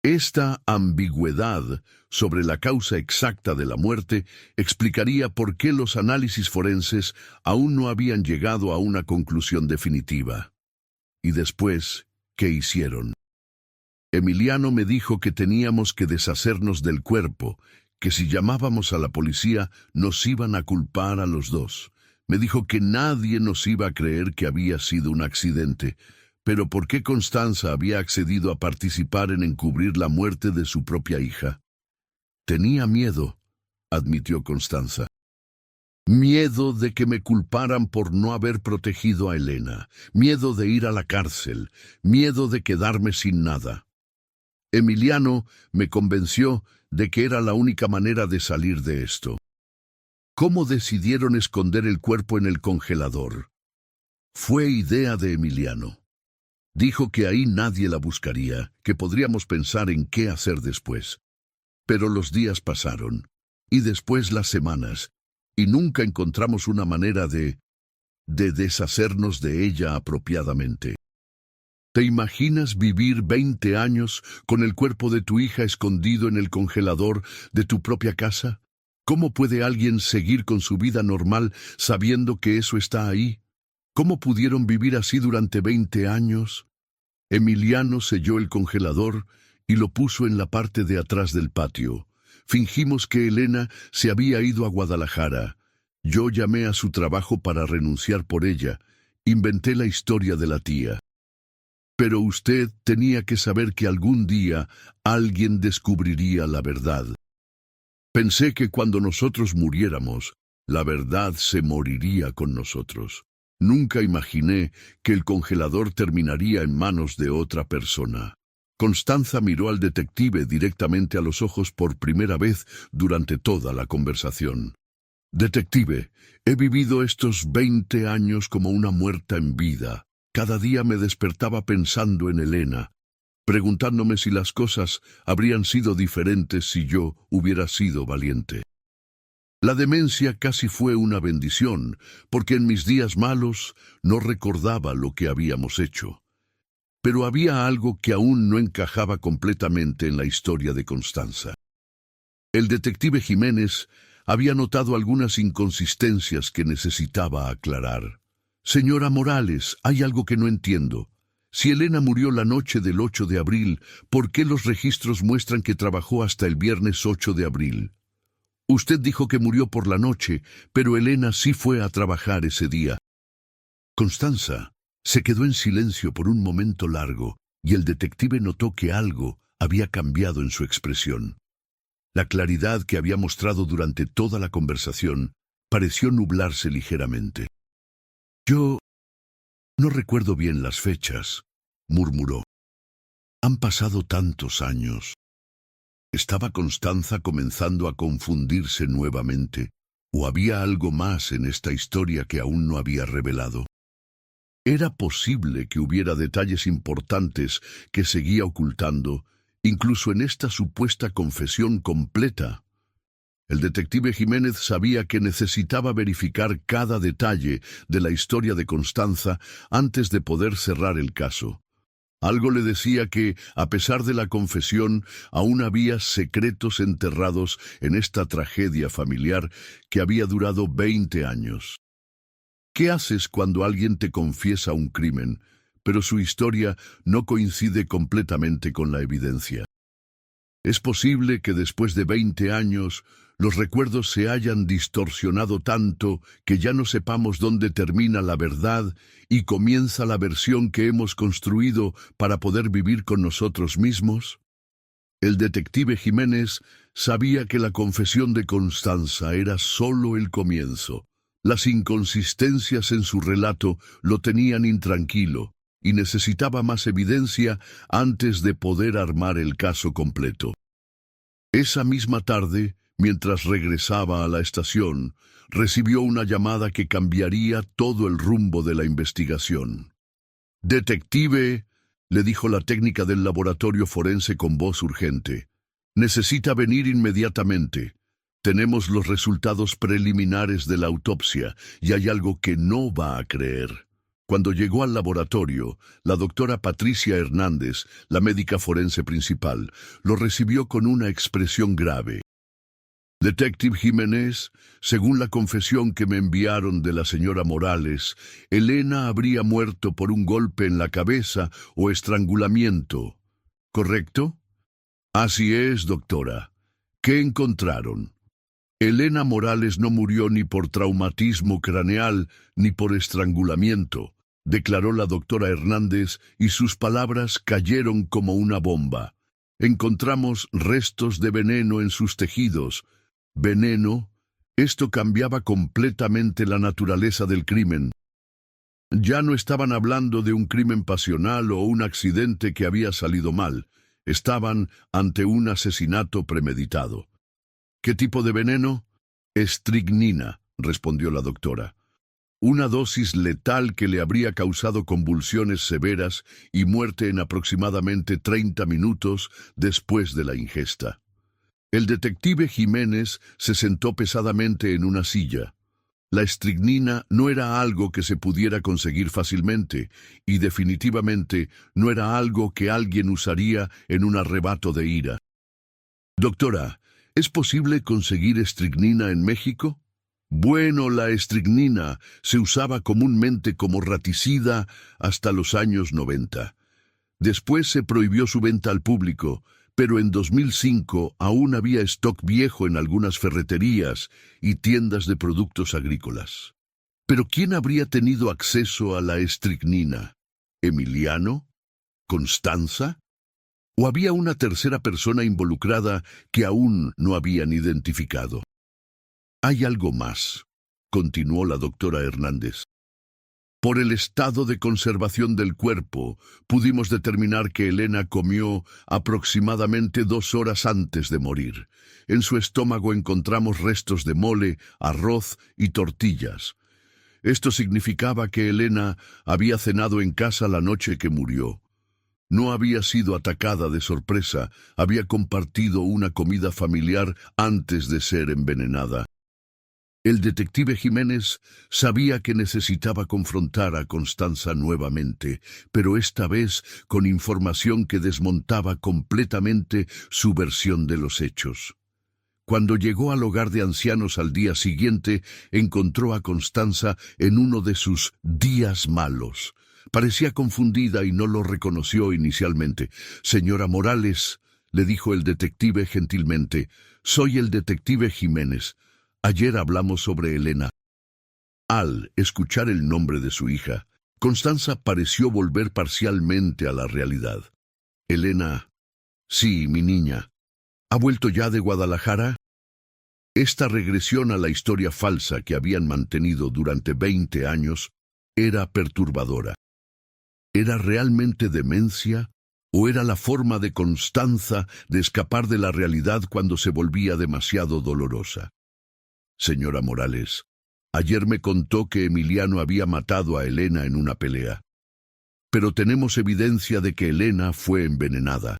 S1: Esta ambigüedad sobre la causa exacta de la muerte explicaría por qué los análisis forenses aún no habían llegado a una conclusión definitiva. Y después, ¿qué hicieron? Emiliano me dijo que teníamos que deshacernos del cuerpo, que si llamábamos a la policía nos iban a culpar a los dos. Me dijo que nadie nos iba a creer que había sido un accidente. Pero ¿por qué Constanza había accedido a participar en encubrir la muerte de su propia hija? Tenía miedo, admitió Constanza. Miedo de que me culparan por no haber protegido a Elena, miedo de ir a la cárcel, miedo de quedarme sin nada. Emiliano me convenció de que era la única manera de salir de esto. ¿Cómo decidieron esconder el cuerpo en el congelador? Fue idea de Emiliano. Dijo que ahí nadie la buscaría, que podríamos pensar en qué hacer después. Pero los días pasaron, y después las semanas, y nunca encontramos una manera de deshacernos de ella apropiadamente. ¿Te imaginas vivir 20 años con el cuerpo de tu hija escondido en el congelador de tu propia casa? ¿Cómo puede alguien seguir con su vida normal sabiendo que eso está ahí? ¿Cómo pudieron vivir así durante 20 años? Emiliano selló el congelador y lo puso en la parte de atrás del patio. Fingimos que Elena se había ido a Guadalajara. Yo llamé a su trabajo para renunciar por ella. Inventé la historia de la tía. Pero usted tenía que saber que algún día alguien descubriría la verdad. Pensé que cuando nosotros muriéramos, la verdad se moriría con nosotros. Nunca imaginé que el congelador terminaría en manos de otra persona. Constanza miró al detective directamente a los ojos por primera vez durante toda la conversación. Detective, he vivido estos 20 años como una muerta en vida. Cada día me despertaba pensando en Elena, preguntándome si las cosas habrían sido diferentes si yo hubiera sido valiente. La demencia casi fue una bendición, porque en mis días malos no recordaba lo que habíamos hecho. Pero había algo que aún no encajaba completamente en la historia de Constanza. El detective Jiménez había notado algunas inconsistencias que necesitaba aclarar. Señora Morales, hay algo que no entiendo. Si Elena murió la noche del 8 de abril, ¿por qué los registros muestran que trabajó hasta el viernes 8 de abril? Usted dijo que murió por la noche, pero Elena sí fue a trabajar ese día. Constanza se quedó en silencio por un momento largo, y el detective notó que algo había cambiado en su expresión. La claridad que había mostrado durante toda la conversación pareció nublarse ligeramente. Yo no recuerdo bien las fechas, murmuró. Han pasado tantos años. ¿Estaba Constanza comenzando a confundirse nuevamente? ¿O había algo más en esta historia que aún no había revelado? Era posible que hubiera detalles importantes que seguía ocultando, incluso en esta supuesta confesión completa. El detective Jiménez sabía que necesitaba verificar cada detalle de la historia de Constanza antes de poder cerrar el caso. Algo le decía que, a pesar de la confesión, aún había secretos enterrados en esta tragedia familiar que había durado 20 años. ¿Qué haces cuando alguien te confiesa un crimen, pero su historia no coincide completamente con la evidencia? Es posible que después de 20 años los recuerdos se hayan distorsionado tanto que ya no sepamos dónde termina la verdad y comienza la versión que hemos construido para poder vivir con nosotros mismos. El detective Jiménez sabía que la confesión de Constanza era solo el comienzo. Las inconsistencias en su relato lo tenían intranquilo y necesitaba más evidencia antes de poder armar el caso completo. Esa misma tarde, mientras regresaba a la estación, recibió una llamada que cambiaría todo el rumbo de la investigación. «Detective», le dijo la técnica del laboratorio forense con voz urgente, «necesita venir inmediatamente. Tenemos los resultados preliminares de la autopsia y hay algo que no va a creer». Cuando llegó al laboratorio, la doctora Patricia Hernández, la médica forense principal, lo recibió con una expresión grave. «Detective Jiménez, según la confesión que me enviaron de la señora Morales, Elena habría muerto por un golpe en la cabeza o estrangulamiento, ¿correcto?» «Así es, doctora. ¿Qué encontraron?» «Elena Morales no murió ni por traumatismo craneal ni por estrangulamiento», declaró la doctora Hernández, y sus palabras cayeron como una bomba. «Encontramos restos de veneno en sus tejidos». ¿Veneno? Esto cambiaba completamente la naturaleza del crimen. Ya no estaban hablando de un crimen pasional o un accidente que había salido mal. Estaban ante un asesinato premeditado. «¿Qué tipo de veneno?» «Estricnina», respondió la doctora. «Una dosis letal que le habría causado convulsiones severas y muerte en aproximadamente 30 minutos después de la ingesta». El detective Jiménez se sentó pesadamente en una silla. La estricnina no era algo que se pudiera conseguir fácilmente y definitivamente no era algo que alguien usaría en un arrebato de ira. «Doctora, ¿es posible conseguir estricnina en México?» «Bueno, la estricnina se usaba comúnmente como raticida hasta los años 90. Después se prohibió su venta al público, pero en 2005 aún había stock viejo en algunas ferreterías y tiendas de productos agrícolas. ¿Pero quién habría tenido acceso a la estricnina? ¿Emiliano? ¿Constanza? ¿O había una tercera persona involucrada que aún no habían identificado?» «Hay algo más», continuó la doctora Hernández. «Por el estado de conservación del cuerpo, pudimos determinar que Elena comió aproximadamente 2 horas antes de morir. En su estómago encontramos restos de mole, arroz y tortillas. Esto significaba que Elena había cenado en casa la noche que murió. No había sido atacada de sorpresa, había compartido una comida familiar antes de ser envenenada». El detective Jiménez sabía que necesitaba confrontar a Constanza nuevamente, pero esta vez con información que desmontaba completamente su versión de los hechos. Cuando llegó al hogar de ancianos al día siguiente, encontró a Constanza en uno de sus días malos. Parecía confundida y no lo reconoció inicialmente. «Señora Morales», le dijo el detective gentilmente, «soy el detective Jiménez. Ayer hablamos sobre Elena». Al escuchar el nombre de su hija, Constanza pareció volver parcialmente a la realidad. «Elena, sí, mi niña. ¿Ha vuelto ya de Guadalajara?» Esta regresión a la historia falsa que habían mantenido durante 20 años era perturbadora. ¿Era realmente demencia o era la forma de Constanza de escapar de la realidad cuando se volvía demasiado dolorosa? «Señora Morales, ayer me contó que Emiliano había matado a Elena en una pelea. Pero tenemos evidencia de que Elena fue envenenada».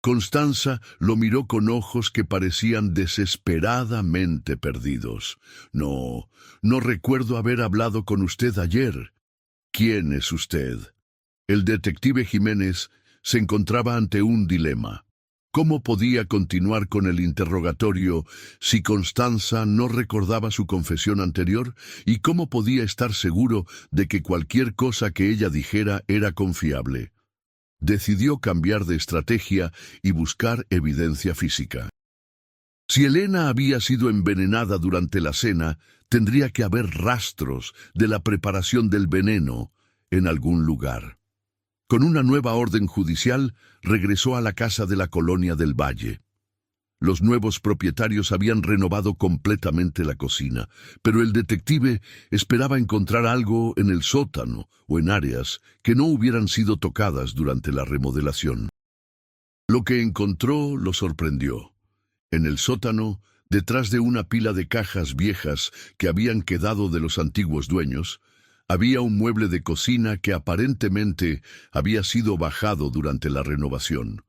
S1: Constanza lo miró con ojos que parecían desesperadamente perdidos. No, no recuerdo haber hablado con usted ayer. ¿Quién es usted? El detective Jiménez se encontraba ante un dilema. ¿Cómo podía continuar con el interrogatorio si Constanza no recordaba su confesión anterior? ¿Y cómo podía estar seguro de que cualquier cosa que ella dijera era confiable? Decidió cambiar de estrategia y buscar evidencia física. Si Elena había sido envenenada durante la cena, tendría que haber rastros de la preparación del veneno en algún lugar. Con una nueva orden judicial, regresó a la casa de la Colonia del Valle. Los nuevos propietarios habían renovado completamente la cocina, pero el detective esperaba encontrar algo en el sótano o en áreas que no hubieran sido tocadas durante la remodelación. Lo que encontró lo sorprendió. En el sótano, detrás de una pila de cajas viejas que habían quedado de los antiguos dueños, había un mueble de cocina que aparentemente había sido bajado durante la renovación.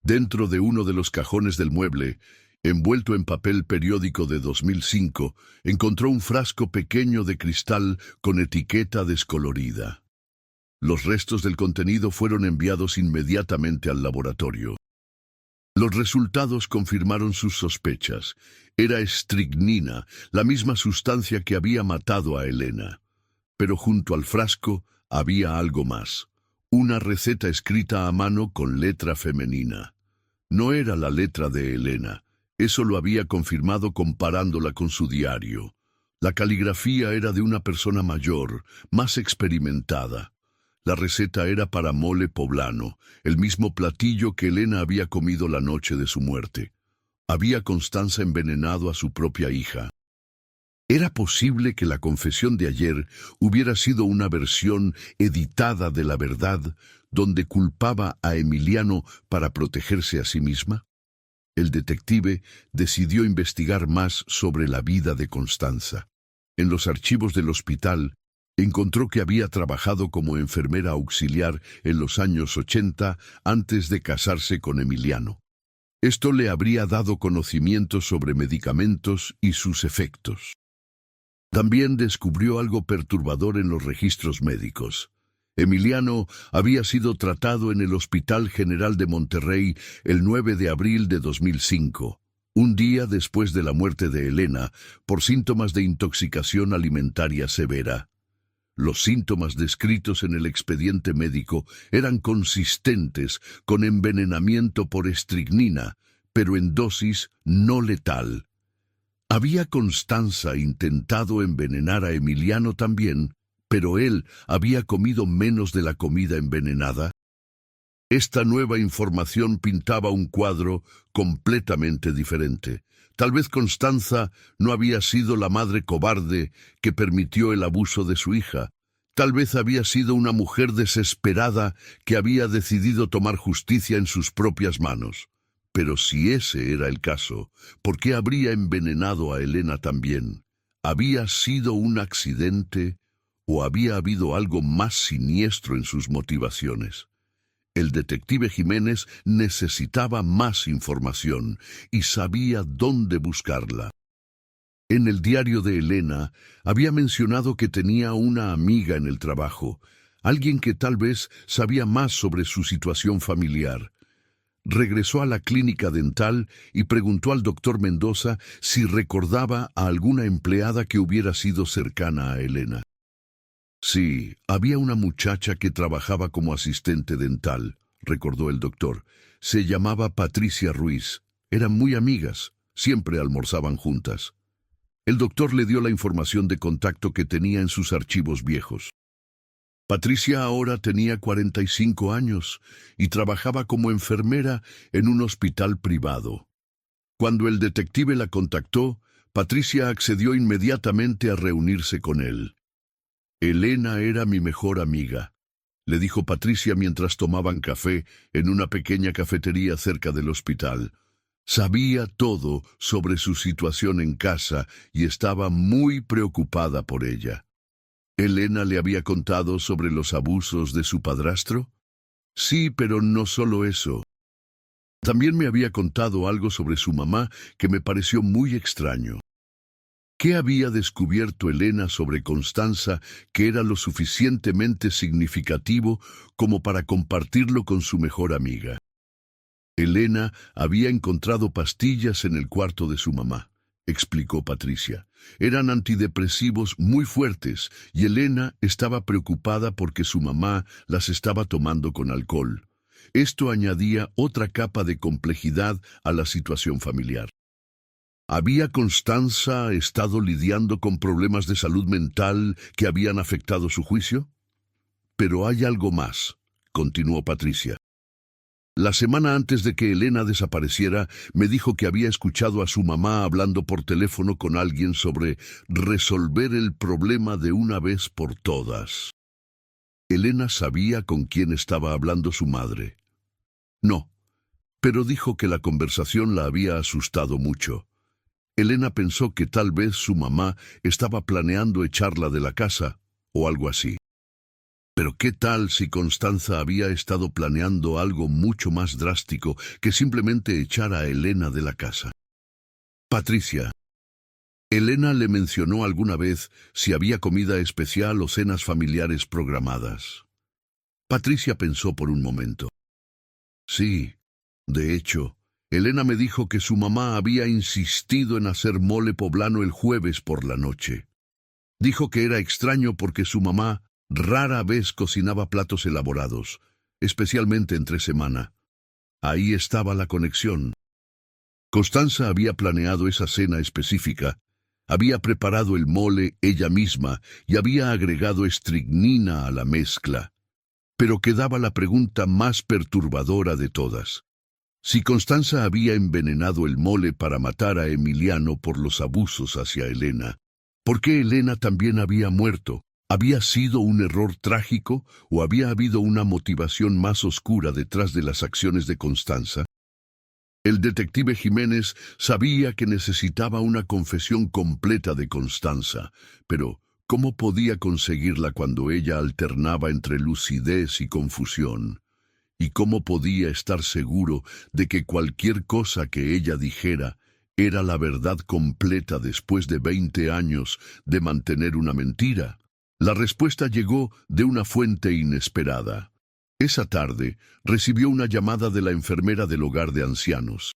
S1: Dentro de uno de los cajones del mueble, envuelto en papel periódico de 2005, encontró un frasco pequeño de cristal con etiqueta descolorida. Los restos del contenido fueron enviados inmediatamente al laboratorio. Los resultados confirmaron sus sospechas. Era estricnina, la misma sustancia que había matado a Elena. Pero junto al frasco había algo más. Una receta escrita a mano con letra femenina. No era la letra de Elena. Eso lo había confirmado comparándola con su diario. La caligrafía era de una persona mayor, más experimentada. La receta era para mole poblano, el mismo platillo que Elena había comido la noche de su muerte. Había Constanza envenenado a su propia hija. ¿Era posible que la confesión de ayer hubiera sido una versión editada de la verdad, donde culpaba a Emiliano para protegerse a sí misma? El detective decidió investigar más sobre la vida de Constanza. En los archivos del hospital, encontró que había trabajado como enfermera auxiliar en los años 80 antes de casarse con Emiliano. Esto le habría dado conocimiento sobre medicamentos y sus efectos. También descubrió algo perturbador en los registros médicos. Emiliano había sido tratado en el Hospital General de Monterrey el 9 de abril de 2005, un día después de la muerte de Elena, por síntomas de intoxicación alimentaria severa. Los síntomas descritos en el expediente médico eran consistentes con envenenamiento por estricnina, pero en dosis no letal. ¿Había Constanza intentado envenenar a Emiliano también, pero él había comido menos de la comida envenenada? Esta nueva información pintaba un cuadro completamente diferente. Tal vez Constanza no había sido la madre cobarde que permitió el abuso de su hija. Tal vez había sido una mujer desesperada que había decidido tomar justicia en sus propias manos. Pero si ese era el caso, ¿por qué habría envenenado a Elena también? ¿Había sido un accidente o había habido algo más siniestro en sus motivaciones? El detective Jiménez necesitaba más información y sabía dónde buscarla. En el diario de Elena había mencionado que tenía una amiga en el trabajo, alguien que tal vez sabía más sobre su situación familiar. Regresó a la clínica dental y preguntó al doctor Mendoza si recordaba a alguna empleada que hubiera sido cercana a Elena. Sí, había una muchacha que trabajaba como asistente dental, recordó el doctor. Se llamaba Patricia Ruiz. Eran muy amigas, siempre almorzaban juntas. El doctor le dio la información de contacto que tenía en sus archivos viejos. Patricia ahora tenía 45 años y trabajaba como enfermera en un hospital privado. Cuando el detective la contactó, Patricia accedió inmediatamente a reunirse con él. Elena era mi mejor amiga, le dijo Patricia mientras tomaban café en una pequeña cafetería cerca del hospital. Sabía todo sobre su situación en casa y estaba muy preocupada por ella. ¿Elena le había contado sobre los abusos de su padrastro? Sí, pero no solo eso. También me había contado algo sobre su mamá que me pareció muy extraño. ¿Qué había descubierto Elena sobre Constanza que era lo suficientemente significativo como para compartirlo con su mejor amiga? Elena había encontrado pastillas en el cuarto de su mamá, explicó Patricia. Eran antidepresivos muy fuertes y Elena estaba preocupada porque su mamá las estaba tomando con alcohol. Esto añadía otra capa de complejidad a la situación familiar. ¿Había Constanza estado lidiando con problemas de salud mental que habían afectado su juicio? Pero hay algo más, continuó Patricia. La semana antes de que Elena desapareciera, me dijo que había escuchado a su mamá hablando por teléfono con alguien sobre resolver el problema de una vez por todas. Elena sabía con quién estaba hablando su madre. No, pero dijo que la conversación la había asustado mucho. Elena pensó que tal vez su mamá estaba planeando echarla de la casa, o algo así. Pero ¿qué tal si Constanza había estado planeando algo mucho más drástico que simplemente echar a Elena de la casa? Patricia, ¿Elena le mencionó alguna vez si había comida especial o cenas familiares programadas? Patricia pensó por un momento. Sí, de hecho, Elena me dijo que su mamá había insistido en hacer mole poblano el jueves por la noche. Dijo que era extraño porque su mamá rara vez cocinaba platos elaborados, especialmente entre semana. Ahí estaba la conexión. Constanza había planeado esa cena específica, había preparado el mole ella misma y había agregado estricnina a la mezcla. Pero quedaba la pregunta más perturbadora de todas. Si Constanza había envenenado el mole para matar a Emiliano por los abusos hacia Elena, ¿por qué Elena también había muerto? ¿Había sido un error trágico o había habido una motivación más oscura detrás de las acciones de Constanza? El detective Jiménez sabía que necesitaba una confesión completa de Constanza, pero ¿cómo podía conseguirla cuando ella alternaba entre lucidez y confusión? ¿Y cómo podía estar seguro de que cualquier cosa que ella dijera era la verdad completa después de 20 años de mantener una mentira? La respuesta llegó de una fuente inesperada. Esa tarde recibió una llamada de la enfermera del hogar de ancianos.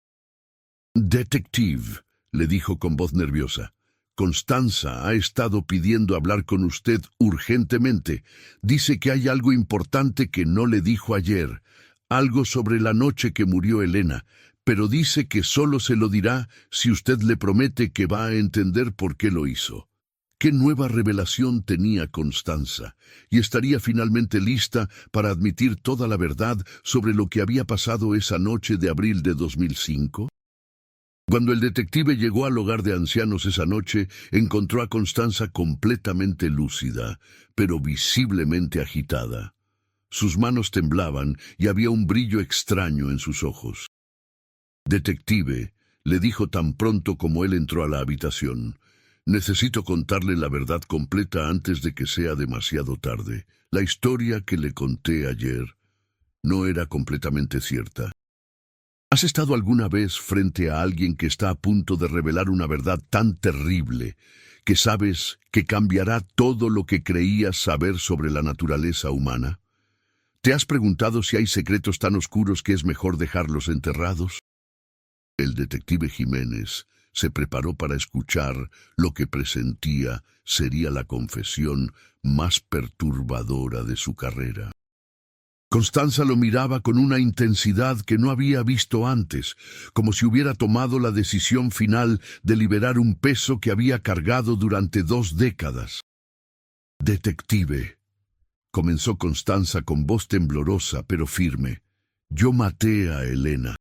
S1: «Detective», le dijo con voz nerviosa, «Constanza ha estado pidiendo hablar con usted urgentemente. Dice que hay algo importante que no le dijo ayer, algo sobre la noche que murió Elena, pero dice que solo se lo dirá si usted le promete que va a entender por qué lo hizo». ¿Qué nueva revelación tenía Constanza? ¿Y estaría finalmente lista para admitir toda la verdad sobre lo que había pasado esa noche de abril de 2005? Cuando el detective llegó al hogar de ancianos esa noche, encontró a Constanza completamente lúcida, pero visiblemente agitada. Sus manos temblaban y había un brillo extraño en sus ojos. «Detective», le dijo tan pronto como él entró a la habitación, «necesito contarle la verdad completa antes de que sea demasiado tarde. La historia que le conté ayer no era completamente cierta». ¿Has estado alguna vez frente a alguien que está a punto de revelar una verdad tan terrible que sabes que cambiará todo lo que creías saber sobre la naturaleza humana? ¿Te has preguntado si hay secretos tan oscuros que es mejor dejarlos enterrados? El detective Jiménez se preparó para escuchar lo que presentía sería la confesión más perturbadora de su carrera. Constanza lo miraba con una intensidad que no había visto antes, como si hubiera tomado la decisión final de liberar un peso que había cargado durante 2 décadas. «Detective», comenzó Constanza con voz temblorosa pero firme, «yo maté a Elena».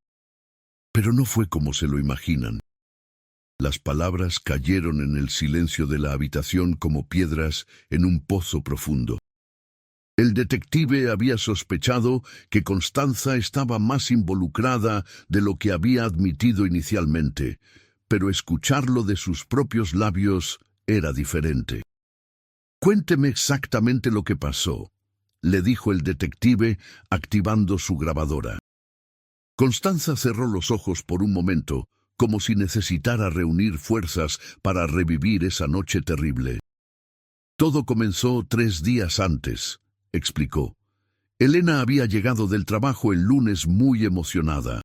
S1: Pero no fue como se lo imaginan. Las palabras cayeron en el silencio de la habitación como piedras en un pozo profundo. El detective había sospechado que Constanza estaba más involucrada de lo que había admitido inicialmente, pero escucharlo de sus propios labios era diferente. «Cuénteme exactamente lo que pasó», le dijo el detective activando su grabadora. Constanza cerró los ojos por un momento, como si necesitara reunir fuerzas para revivir esa noche terrible. Todo comenzó 3 días antes, explicó. Elena había llegado del trabajo el lunes muy emocionada.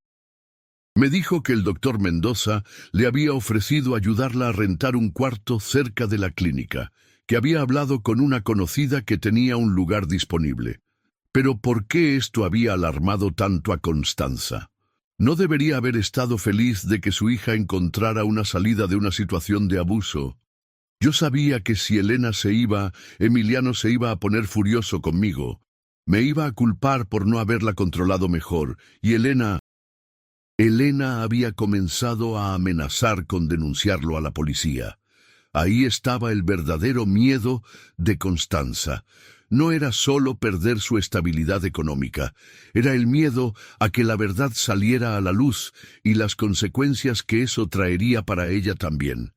S1: Me dijo que el doctor Mendoza le había ofrecido ayudarla a rentar un cuarto cerca de la clínica, que había hablado con una conocida que tenía un lugar disponible. Pero ¿por qué esto había alarmado tanto a Constanza? ¿No debería haber estado feliz de que su hija encontrara una salida de una situación de abuso? Yo sabía que si Elena se iba, Emiliano se iba a poner furioso conmigo. Me iba a culpar por no haberla controlado mejor, y Elena había comenzado a amenazar con denunciarlo a la policía. Ahí estaba el verdadero miedo de Constanza. No era solo perder su estabilidad económica, era el miedo a que la verdad saliera a la luz y las consecuencias que eso traería para ella también.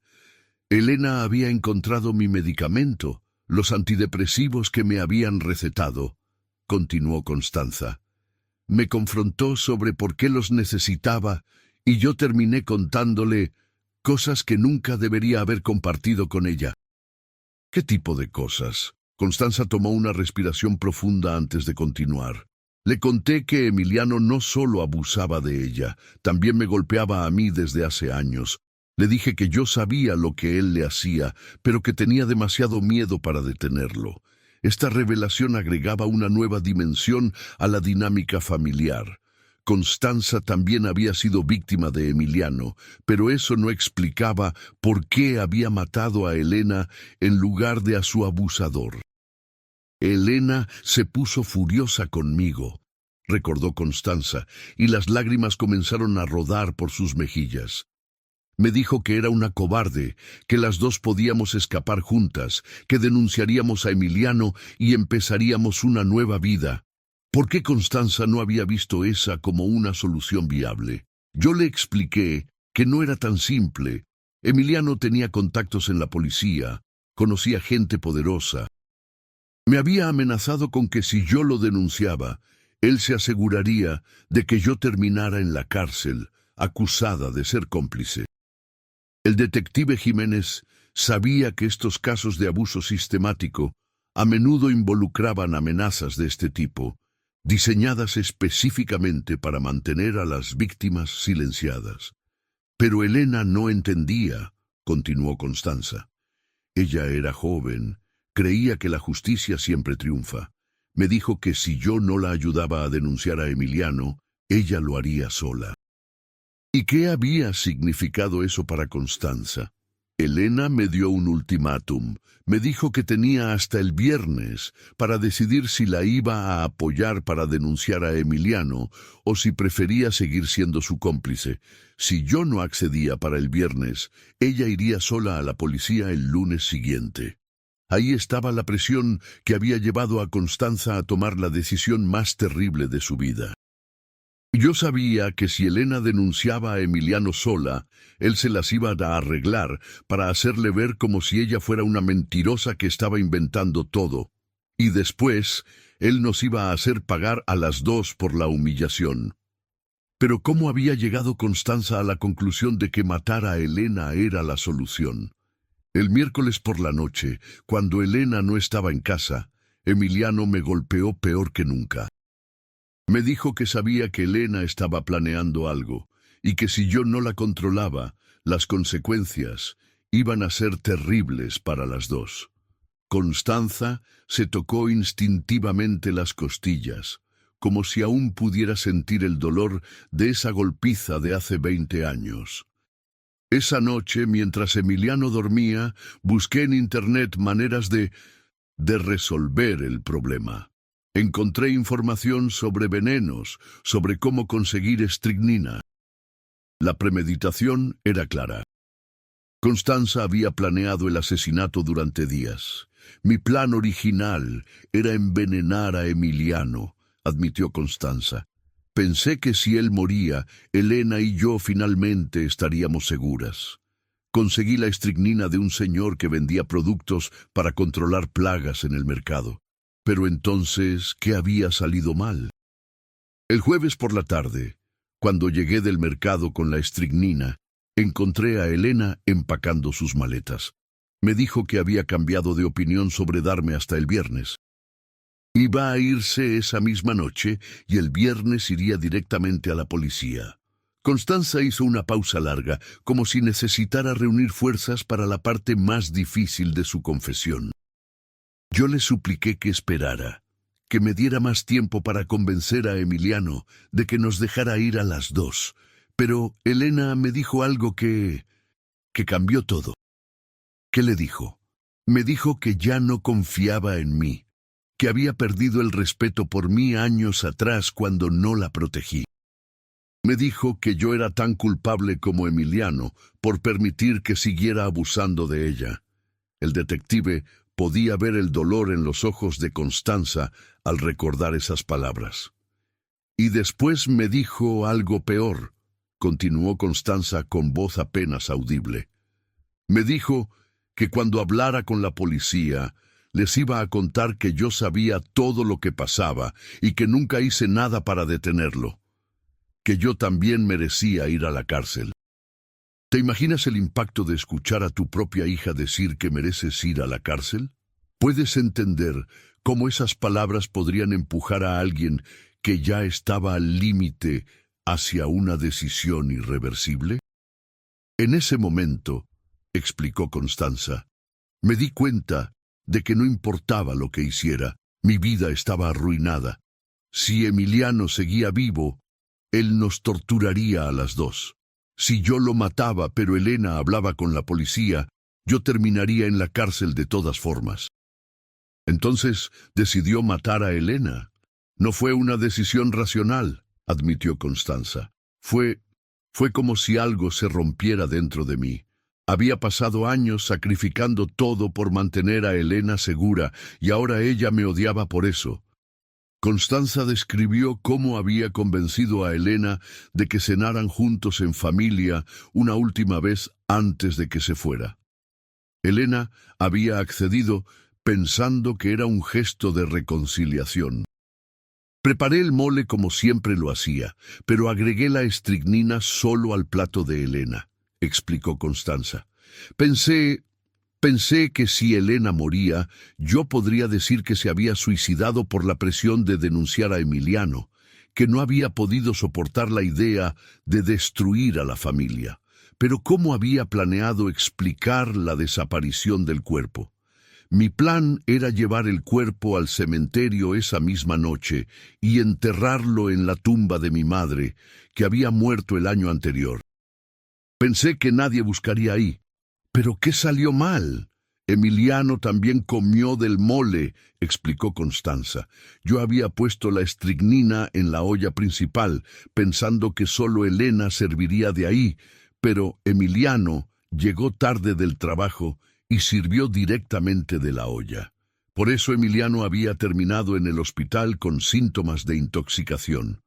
S1: Elena había encontrado mi medicamento, los antidepresivos que me habían recetado, continuó Constanza. Me confrontó sobre por qué los necesitaba y yo terminé contándole cosas que nunca debería haber compartido con ella. ¿Qué tipo de cosas? Constanza tomó una respiración profunda antes de continuar. Le conté que Emiliano no solo abusaba de ella, también me golpeaba a mí desde hace años. Le dije que yo sabía lo que él le hacía, pero que tenía demasiado miedo para detenerlo. Esta revelación agregaba una nueva dimensión a la dinámica familiar. Constanza también había sido víctima de Emiliano, pero eso no explicaba por qué había matado a Elena en lugar de a su abusador. Elena se puso furiosa conmigo, recordó Constanza, y las lágrimas comenzaron a rodar por sus mejillas. Me dijo que era una cobarde, que las dos podíamos escapar juntas, que denunciaríamos a Emiliano y empezaríamos una nueva vida. ¿Por qué Constanza no había visto esa como una solución viable? Yo le expliqué que no era tan simple. Emiliano tenía contactos en la policía, conocía gente poderosa. Me había amenazado con que si yo lo denunciaba, él se aseguraría de que yo terminara en la cárcel, acusada de ser cómplice. El detective Jiménez sabía que estos casos de abuso sistemático a menudo involucraban amenazas de este tipo, diseñadas específicamente para mantener a las víctimas silenciadas. Pero Elena no entendía, continuó Constanza. Ella era joven, creía que la justicia siempre triunfa. Me dijo que si yo no la ayudaba a denunciar a Emiliano, ella lo haría sola. ¿Y qué había significado eso para Constanza? Elena me dio un ultimátum. Me dijo que tenía hasta el viernes para decidir si la iba a apoyar para denunciar a Emiliano o si prefería seguir siendo su cómplice. Si yo no accedía para el viernes, ella iría sola a la policía el lunes siguiente. Ahí estaba la presión que había llevado a Constanza a tomar la decisión más terrible de su vida. Yo sabía que si Elena denunciaba a Emiliano sola, él se las iba a arreglar para hacerle ver como si ella fuera una mentirosa que estaba inventando todo. Y después, él nos iba a hacer pagar a las dos por la humillación. Pero ¿cómo había llegado Constanza a la conclusión de que matar a Elena era la solución? El miércoles por la noche, cuando Elena no estaba en casa, Emiliano me golpeó peor que nunca. Me dijo que sabía que Elena estaba planeando algo, y que si yo no la controlaba, las consecuencias iban a ser terribles para las dos. Constanza se tocó instintivamente las costillas, como si aún pudiera sentir el dolor de esa golpiza de hace 20 años. Esa noche, mientras Emiliano dormía, busqué en internet maneras de resolver el problema. Encontré información sobre venenos, sobre cómo conseguir estricnina. La premeditación era clara. Constanza había planeado el asesinato durante días. Mi plan original era envenenar a Emiliano, admitió Constanza. Pensé que si él moría, Elena y yo finalmente estaríamos seguras. Conseguí la estricnina de un señor que vendía productos para controlar plagas en el mercado. Pero entonces, ¿qué había salido mal? El jueves por la tarde, Cuando llegué del mercado con la estricnina, encontré a Elena empacando sus maletas. Me dijo que había cambiado de opinión sobre darme hasta el viernes. Iba a irse esa misma noche y el viernes iría directamente a la policía. Constanza hizo una pausa larga, como si necesitara reunir fuerzas para la parte más difícil de su confesión. Yo le supliqué que esperara, que me diera más tiempo para convencer a Emiliano de que nos dejara ir a las dos, pero Elena me dijo algo que cambió todo. ¿Qué le dijo? Me dijo que ya no confiaba en mí, que había perdido el respeto por mí años atrás cuando no la protegí. Me dijo que yo era tan culpable como Emiliano por permitir que siguiera abusando de ella. El detective podía ver el dolor en los ojos de Constanza al recordar esas palabras. Y después me dijo algo peor, continuó Constanza con voz apenas audible. Me dijo que cuando hablara con la policía, les iba a contar que yo sabía todo lo que pasaba y que nunca hice nada para detenerlo, que yo también merecía ir a la cárcel. ¿Te imaginas el impacto de escuchar a tu propia hija decir que mereces ir a la cárcel? ¿Puedes entender cómo esas palabras podrían empujar a alguien que ya estaba al límite hacia una decisión irreversible? En ese momento, explicó Constanza, me di cuenta de que no importaba lo que hiciera, mi vida estaba arruinada. Si Emiliano seguía vivo, él nos torturaría a las dos. Si yo lo mataba, pero Elena hablaba con la policía, yo terminaría en la cárcel de todas formas. Entonces decidió matar a Elena. No fue una decisión racional, admitió Constanza. Fue como si algo se rompiera dentro de mí. Había pasado años sacrificando todo por mantener a Elena segura y ahora ella me odiaba por eso. Constanza describió cómo había convencido a Elena de que cenaran juntos en familia una última vez antes de que se fuera. Elena había accedido pensando que era un gesto de reconciliación. Preparé el mole como siempre lo hacía, pero agregué la estricnina solo al plato de Elena, explicó Constanza. Pensé que si Elena moría, yo podría decir que se había suicidado por la presión de denunciar a Emiliano, que no había podido soportar la idea de destruir a la familia. Pero ¿cómo había planeado explicar la desaparición del cuerpo? Mi plan era llevar el cuerpo al cementerio esa misma noche y enterrarlo en la tumba de mi madre, que había muerto el año anterior. Pensé que nadie buscaría ahí. ¿Pero qué salió mal? Emiliano también comió del mole, explicó Constanza. Yo había puesto la estricnina en la olla principal, pensando que solo Elena serviría de ahí, pero Emiliano llegó tarde del trabajo y sirvió directamente de la olla. Por eso Emiliano había terminado en el hospital con síntomas de intoxicación.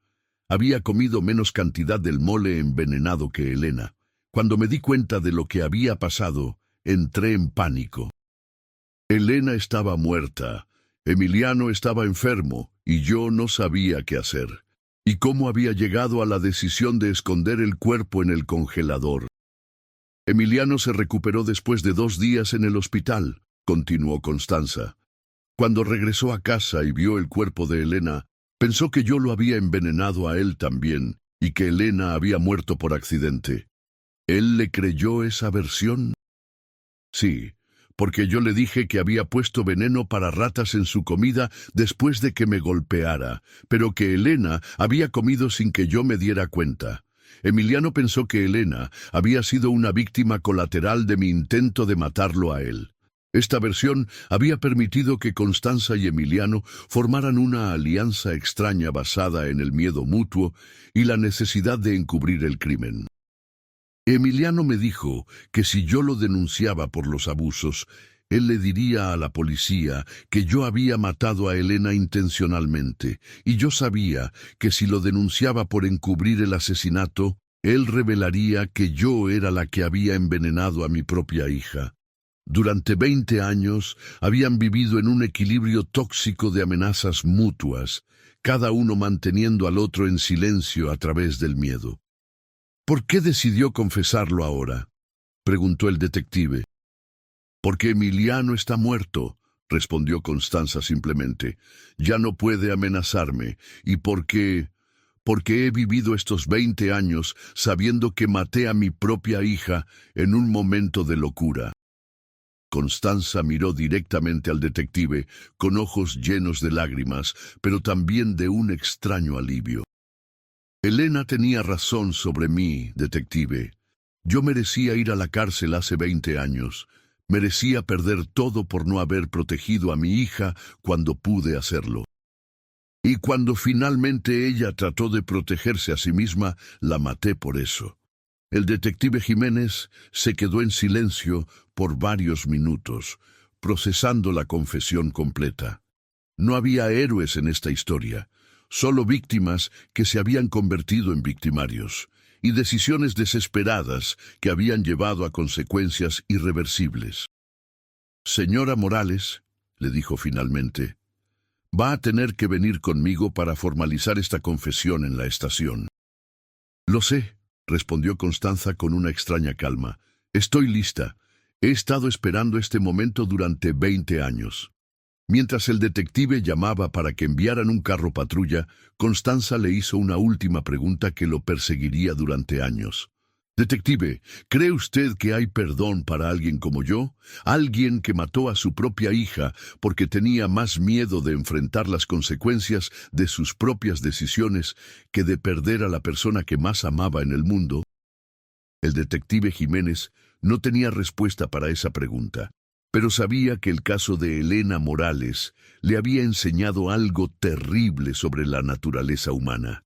S1: Había comido menos cantidad del mole envenenado que Elena. Cuando me di cuenta de lo que había pasado, entré en pánico. Elena estaba muerta, Emiliano estaba enfermo y yo no sabía qué hacer. ¿Y cómo había llegado a la decisión de esconder el cuerpo en el congelador? Emiliano se recuperó después de 2 días en el hospital, continuó Constanza. Cuando regresó a casa y vio el cuerpo de Elena, pensó que yo lo había envenenado a él también y que Elena había muerto por accidente. ¿Él le creyó esa versión? Sí, porque yo le dije que había puesto veneno para ratas en su comida después de que me golpeara, pero que Elena había comido sin que yo me diera cuenta. Emiliano pensó que Elena había sido una víctima colateral de mi intento de matarlo a él. Esta versión había permitido que Constanza y Emiliano formaran una alianza extraña basada en el miedo mutuo y la necesidad de encubrir el crimen. Emiliano me dijo que si yo lo denunciaba por los abusos, él le diría a la policía que yo había matado a Elena intencionalmente, y yo sabía que si lo denunciaba por encubrir el asesinato, él revelaría que yo era la que había envenenado a mi propia hija. Durante 20 años habían vivido en un equilibrio tóxico de amenazas mutuas, cada uno manteniendo al otro en silencio a través del miedo. ¿Por qué decidió confesarlo ahora?, preguntó el detective. Porque Emiliano está muerto, respondió Constanza simplemente. Ya no puede amenazarme. ¿Y por qué? Porque he vivido estos 20 años sabiendo que maté a mi propia hija en un momento de locura. Constanza miró directamente al detective, con ojos llenos de lágrimas, pero también de un extraño alivio. Elena tenía razón sobre mí, detective. Yo merecía ir a la cárcel hace 20 años. Merecía perder todo por no haber protegido a mi hija cuando pude hacerlo. Y cuando finalmente ella trató de protegerse a sí misma, la maté por eso. El detective Jiménez se quedó en silencio por varios minutos, procesando la confesión completa. No había héroes en esta historia, solo víctimas que se habían convertido en victimarios, y decisiones desesperadas que habían llevado a consecuencias irreversibles. Señora Morales, le dijo finalmente, va a tener que venir conmigo para formalizar esta confesión en la estación. Lo sé, respondió Constanza con una extraña calma. Estoy lista. He estado esperando este momento durante 20 años. Mientras el detective llamaba para que enviaran un carro patrulla, Constanza le hizo una última pregunta que lo perseguiría durante años. Detective, ¿cree usted que hay perdón para alguien como yo? Alguien que mató a su propia hija porque tenía más miedo de enfrentar las consecuencias de sus propias decisiones que de perder a la persona que más amaba en el mundo. El detective Jiménez no tenía respuesta para esa pregunta, pero sabía que el caso de Elena Morales le había enseñado algo terrible sobre la naturaleza humana,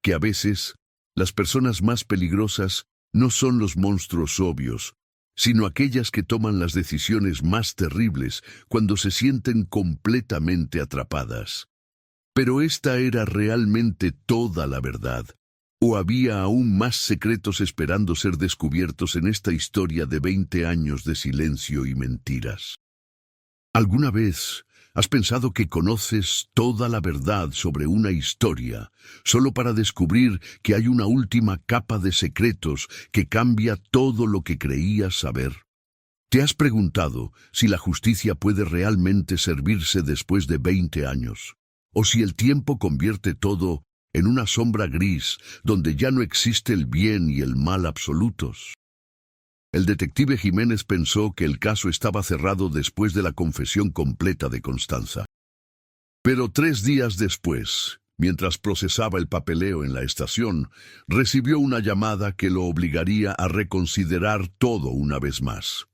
S1: que a veces las personas más peligrosas no son los monstruos obvios, sino aquellas que toman las decisiones más terribles cuando se sienten completamente atrapadas. Pero esta era realmente toda la verdad, ¿o había aún más secretos esperando ser descubiertos en esta historia de 20 años de silencio y mentiras? ¿Alguna vez has pensado que conoces toda la verdad sobre una historia solo para descubrir que hay una última capa de secretos que cambia todo lo que creías saber? ¿Te has preguntado si la justicia puede realmente servirse después de 20 años? ¿O si el tiempo convierte todo en una sombra gris donde ya no existe el bien y el mal absolutos? El detective Jiménez pensó que el caso estaba cerrado después de la confesión completa de Constanza. Pero 3 días después, mientras procesaba el papeleo en la estación, recibió una llamada que lo obligaría a reconsiderar todo una vez más.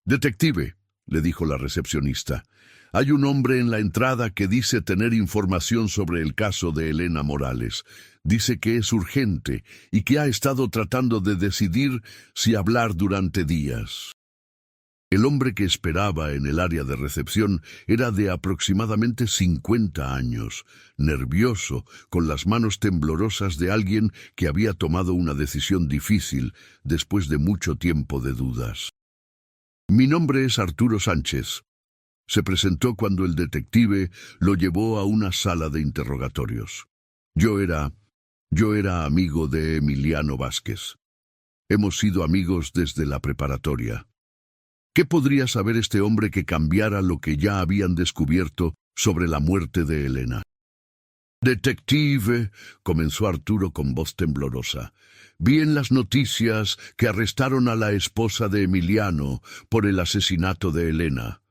S1: «Detective», le dijo la recepcionista, «hay un hombre en la entrada que dice tener información sobre el caso de Elena Morales. Dice que es urgente y que ha estado tratando de decidir si hablar durante días». El hombre que esperaba en el área de recepción era de aproximadamente 50 años, nervioso, con las manos temblorosas de alguien que había tomado una decisión difícil después de mucho tiempo de dudas. «Mi nombre es Arturo Sánchez», se presentó cuando el detective lo llevó a una sala de interrogatorios. Yo era amigo de Emiliano Vázquez. Hemos sido amigos desde la preparatoria. ¿Qué podría saber este hombre que cambiara lo que ya habían descubierto sobre la muerte de Elena? «Detective», comenzó Arturo con voz temblorosa, «vi en las noticias que arrestaron a la esposa de Emiliano por el asesinato de Elena.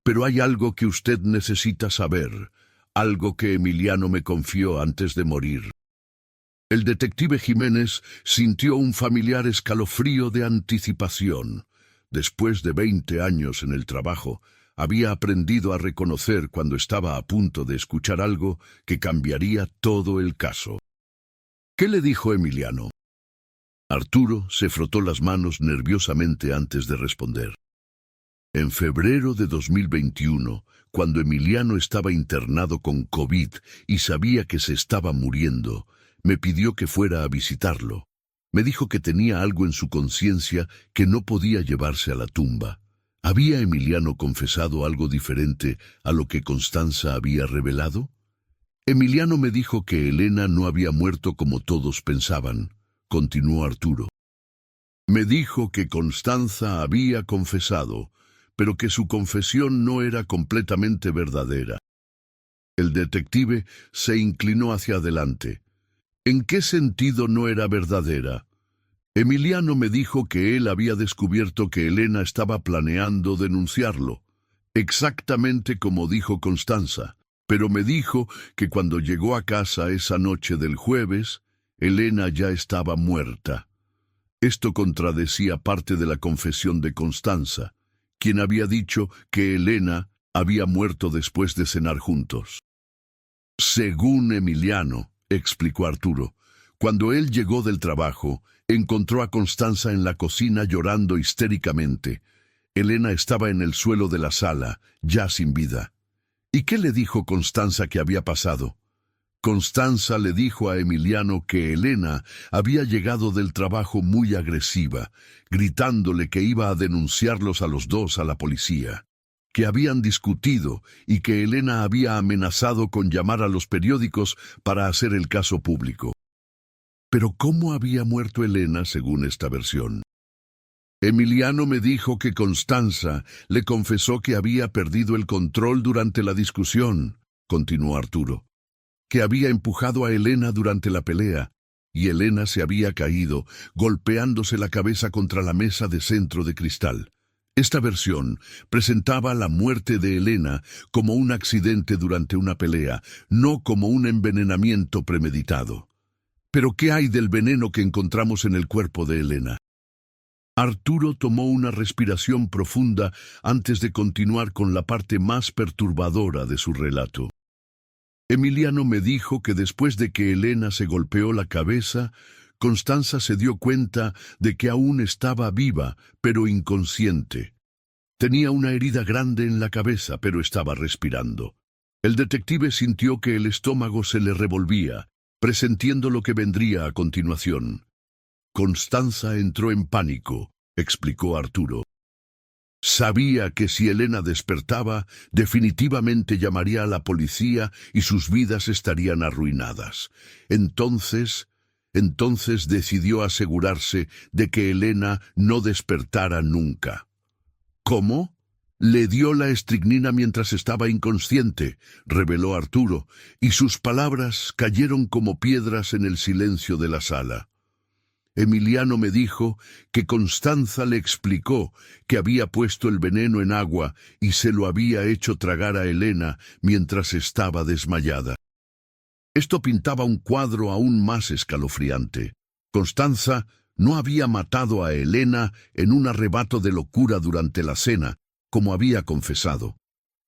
S1: Pero hay algo que usted necesita saber, algo que Emiliano me confió antes de morir». El detective Jiménez sintió un familiar escalofrío de anticipación. Después de 20 años en el trabajo, había aprendido a reconocer cuando estaba a punto de escuchar algo que cambiaría todo el caso. «¿Qué le dijo Emiliano?». Arturo se frotó las manos nerviosamente antes de responder. En febrero de 2021, cuando Emiliano estaba internado con COVID y sabía que se estaba muriendo, me pidió que fuera a visitarlo. Me dijo que tenía algo en su conciencia que no podía llevarse a la tumba. ¿Había Emiliano confesado algo diferente a lo que Constanza había revelado? Emiliano me dijo que Elena no había muerto como todos pensaban, continuó Arturo. Me dijo que Constanza había confesado, pero que su confesión no era completamente verdadera. El detective se inclinó hacia adelante. ¿En qué sentido no era verdadera? Emiliano me dijo que él había descubierto que Elena estaba planeando denunciarlo, exactamente como dijo Constanza, pero me dijo que cuando llegó a casa esa noche del jueves, Elena ya estaba muerta. Esto contradecía parte de la confesión de Constanza, quien había dicho que Elena había muerto después de cenar juntos. Según Emiliano, explicó Arturo, cuando él llegó del trabajo, encontró a Constanza en la cocina llorando histéricamente. Elena estaba en el suelo de la sala, ya sin vida. ¿Y qué le dijo Constanza que había pasado? Constanza le dijo a Emiliano que Elena había llegado del trabajo muy agresiva, gritándole que iba a denunciarlos a los dos a la policía, que habían discutido y que Elena había amenazado con llamar a los periódicos para hacer el caso público. Pero ¿cómo había muerto Elena según esta versión? Emiliano me dijo que Constanza le confesó que había perdido el control durante la discusión, continuó Arturo, que había empujado a Elena durante la pelea, y Elena se había caído, golpeándose la cabeza contra la mesa de centro de cristal. Esta versión presentaba la muerte de Elena como un accidente durante una pelea, no como un envenenamiento premeditado. ¿Pero qué hay del veneno que encontramos en el cuerpo de Elena? Arturo tomó una respiración profunda antes de continuar con la parte más perturbadora de su relato. Emiliano me dijo que después de que Elena se golpeó la cabeza, Constanza se dio cuenta de que aún estaba viva, pero inconsciente. Tenía una herida grande en la cabeza, pero estaba respirando. El detective sintió que el estómago se le revolvía, presentiendo lo que vendría a continuación. Constanza entró en pánico, explicó Arturo. Sabía que si Elena despertaba, definitivamente llamaría a la policía y sus vidas estarían arruinadas. Entonces decidió asegurarse de que Elena no despertara nunca. ¿Cómo? Le dio la estricnina mientras estaba inconsciente, reveló Arturo, y sus palabras cayeron como piedras en el silencio de la sala. Emiliano me dijo que Constanza le explicó que había puesto el veneno en agua y se lo había hecho tragar a Elena mientras estaba desmayada. Esto pintaba un cuadro aún más escalofriante. Constanza no había matado a Elena en un arrebato de locura durante la cena, como había confesado.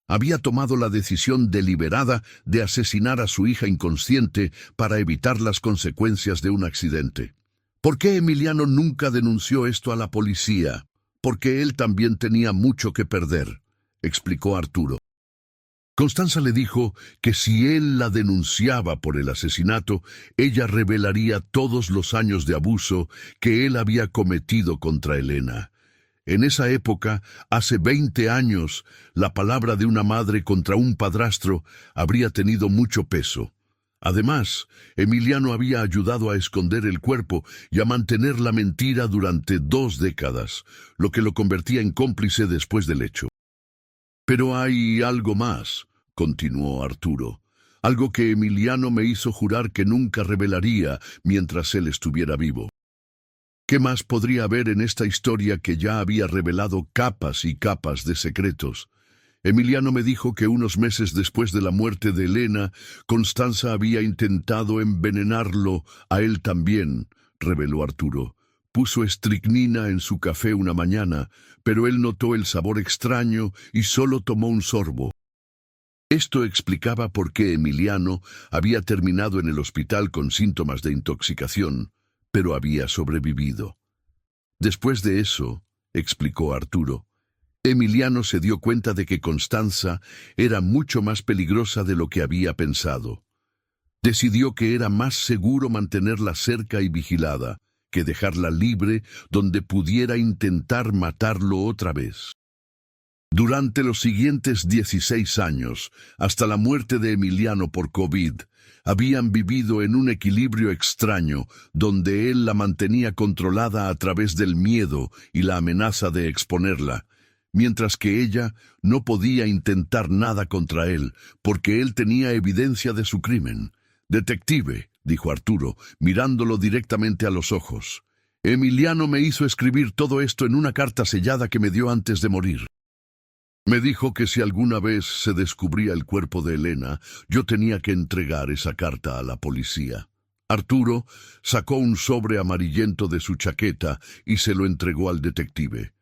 S1: Había tomado la decisión deliberada de asesinar a su hija inconsciente para evitar las consecuencias de un accidente. ¿Por qué Emiliano nunca denunció esto a la policía? Porque él también tenía mucho que perder, explicó Arturo. Constanza le dijo que si él la denunciaba por el asesinato, ella revelaría todos los años de abuso que él había cometido contra Elena. En esa época, hace 20 años, la palabra de una madre contra un padrastro habría tenido mucho peso. Además, Emiliano había ayudado a esconder el cuerpo y a mantener la mentira durante 2 décadas, lo que lo convertía en cómplice después del hecho. Pero hay algo más, continuó Arturo, algo que Emiliano me hizo jurar que nunca revelaría mientras él estuviera vivo. ¿Qué más podría haber en esta historia que ya había revelado capas y capas de secretos? Emiliano me dijo que unos meses después de la muerte de Elena, Constanza había intentado envenenarlo a él también, reveló Arturo. Puso estricnina en su café una mañana, pero él notó el sabor extraño y solo tomó un sorbo. Esto explicaba por qué Emiliano había terminado en el hospital con síntomas de intoxicación, pero había sobrevivido. Después de eso, explicó Arturo, Emiliano se dio cuenta de que Constanza era mucho más peligrosa de lo que había pensado. Decidió que era más seguro mantenerla cerca y vigilada que dejarla libre donde pudiera intentar matarlo otra vez. Durante los siguientes 16 años, hasta la muerte de Emiliano por COVID, habían vivido en un equilibrio extraño donde él la mantenía controlada a través del miedo y la amenaza de exponerla, mientras que ella no podía intentar nada contra él porque él tenía evidencia de su crimen. «Detective», dijo Arturo, mirándolo directamente a los ojos, «Emiliano me hizo escribir todo esto en una carta sellada que me dio antes de morir. Me dijo que si alguna vez se descubría el cuerpo de Elena, yo tenía que entregar esa carta a la policía». Arturo sacó un sobre amarillento de su chaqueta y se lo entregó al detective.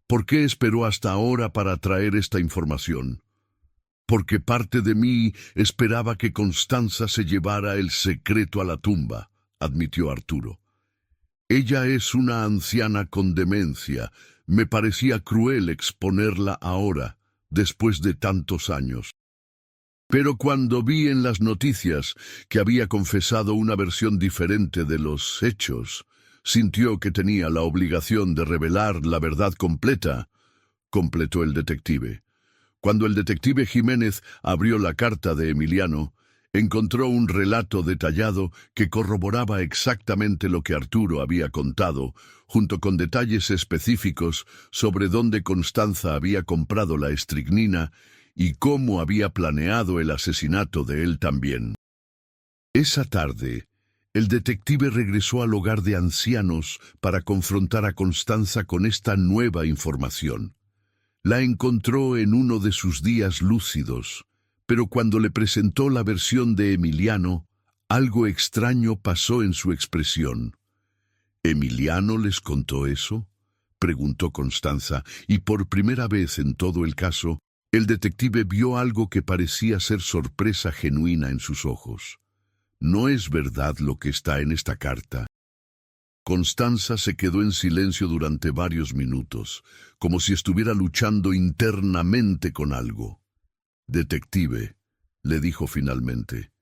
S1: «¿Por qué esperó hasta ahora para traer esta información?» «Porque parte de mí esperaba que Constanza se llevara el secreto a la tumba», admitió Arturo. «Ella es una anciana con demencia. Me parecía cruel exponerla ahora, después de tantos años. Pero cuando vi en las noticias que había confesado una versión diferente de los hechos, sintió que tenía la obligación de revelar la verdad completa», completó el detective. Cuando el detective Jiménez abrió la carta de Emiliano, encontró un relato detallado que corroboraba exactamente lo que Arturo había contado, junto con detalles específicos sobre dónde Constanza había comprado la estricnina y cómo había planeado el asesinato de él también. Esa tarde, el detective regresó al hogar de ancianos para confrontar a Constanza con esta nueva información. La encontró en uno de sus días lúcidos, pero cuando le presentó la versión de Emiliano, algo extraño pasó en su expresión. «¿Emiliano les contó eso?», preguntó Constanza, y por primera vez en todo el caso, el detective vio algo que parecía ser sorpresa genuina en sus ojos. «¿No es verdad lo que está en esta carta?». Constanza se quedó en silencio durante varios minutos, como si estuviera luchando internamente con algo. «Detective», le dijo finalmente,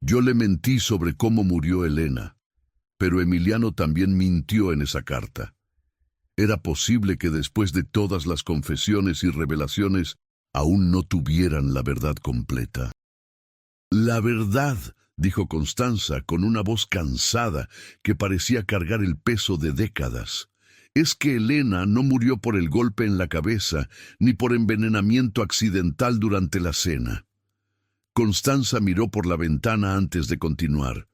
S1: «yo le mentí sobre cómo murió Elena, pero Emiliano también mintió en esa carta. Era posible que después de todas las confesiones y revelaciones aún no tuvieran la verdad completa». «La verdad», dijo Constanza con una voz cansada que parecía cargar el peso de décadas, «es que Elena no murió por el golpe en la cabeza ni por envenenamiento accidental durante la cena». Constanza miró por la ventana antes de continuar.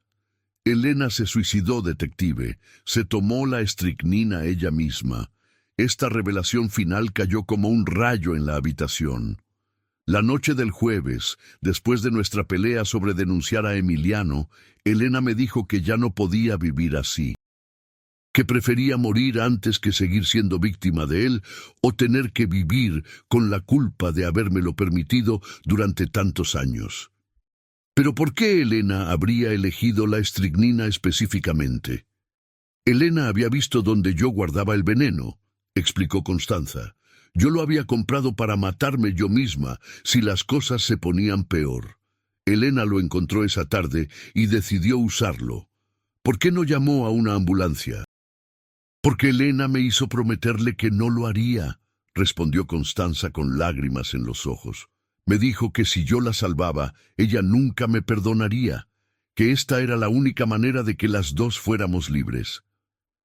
S1: «Elena se suicidó, detective. Se tomó la estricnina ella misma». Esta revelación final cayó como un rayo en la habitación. La noche del jueves, después de nuestra pelea sobre denunciar a Emiliano, Elena me dijo que ya no podía vivir así, que prefería morir antes que seguir siendo víctima de él o tener que vivir con la culpa de habérmelo permitido durante tantos años. ¿Pero por qué Elena habría elegido la estricnina específicamente? «Elena había visto dónde yo guardaba el veneno», explicó Constanza. «Yo lo había comprado para matarme yo misma si las cosas se ponían peor. Elena lo encontró esa tarde y decidió usarlo. ¿Por qué no llamó a una ambulancia?» «Porque Elena me hizo prometerle que no lo haría», respondió Constanza con lágrimas en los ojos. «Me dijo que si yo la salvaba, ella nunca me perdonaría, que esta era la única manera de que las dos fuéramos libres».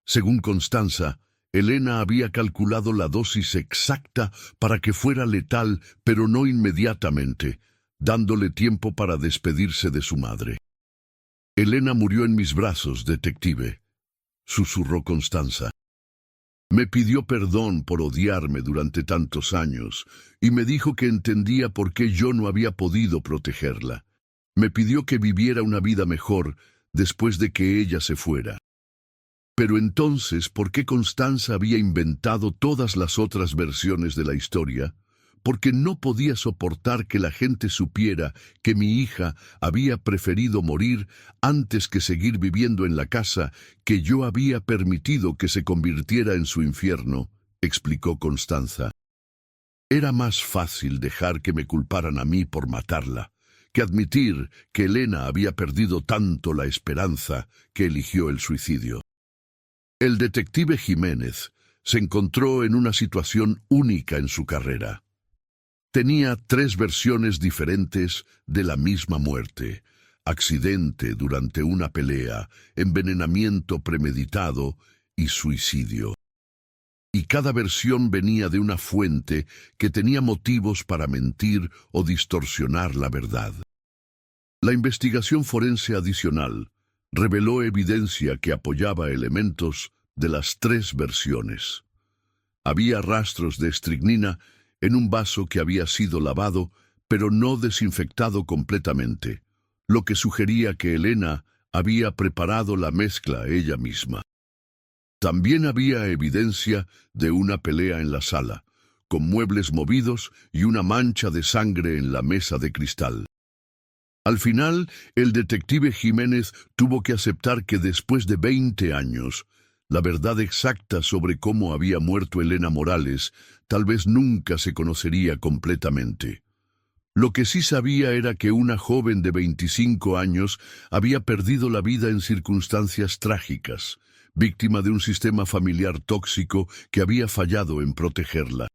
S1: Según Constanza, Elena había calculado la dosis exacta para que fuera letal, pero no inmediatamente, dándole tiempo para despedirse de su madre. «Elena murió en mis brazos, detective», susurró Constanza. «Me pidió perdón por odiarme durante tantos años y me dijo que entendía por qué yo no había podido protegerla. Me pidió que viviera una vida mejor después de que ella se fuera». Pero entonces, ¿por qué Constanza había inventado todas las otras versiones de la historia? Porque no podía soportar que la gente supiera que mi hija había preferido morir antes que seguir viviendo en la casa que yo había permitido que se convirtiera en su infierno, explicó Constanza. Era más fácil dejar que me culparan a mí por matarla, que admitir que Elena había perdido tanto la esperanza que eligió el suicidio. El detective Jiménez se encontró en una situación única en su carrera. tenía 3 versiones diferentes de la misma muerte: accidente durante una pelea, envenenamiento premeditado y suicidio. Y cada versión venía de una fuente que tenía motivos para mentir o distorsionar la verdad. La investigación forense adicional reveló evidencia que apoyaba elementos de las 3 versiones. Había rastros de estricnina en un vaso que había sido lavado, pero no desinfectado completamente, lo que sugería que Elena había preparado la mezcla ella misma. También había evidencia de una pelea en la sala, con muebles movidos y una mancha de sangre en la mesa de cristal. Al final, el detective Jiménez tuvo que aceptar que después de 20 años, la verdad exacta sobre cómo había muerto Elena Morales tal vez nunca se conocería completamente. Lo que sí sabía era que una joven de 25 años había perdido la vida en circunstancias trágicas, víctima de un sistema familiar tóxico que había fallado en protegerla.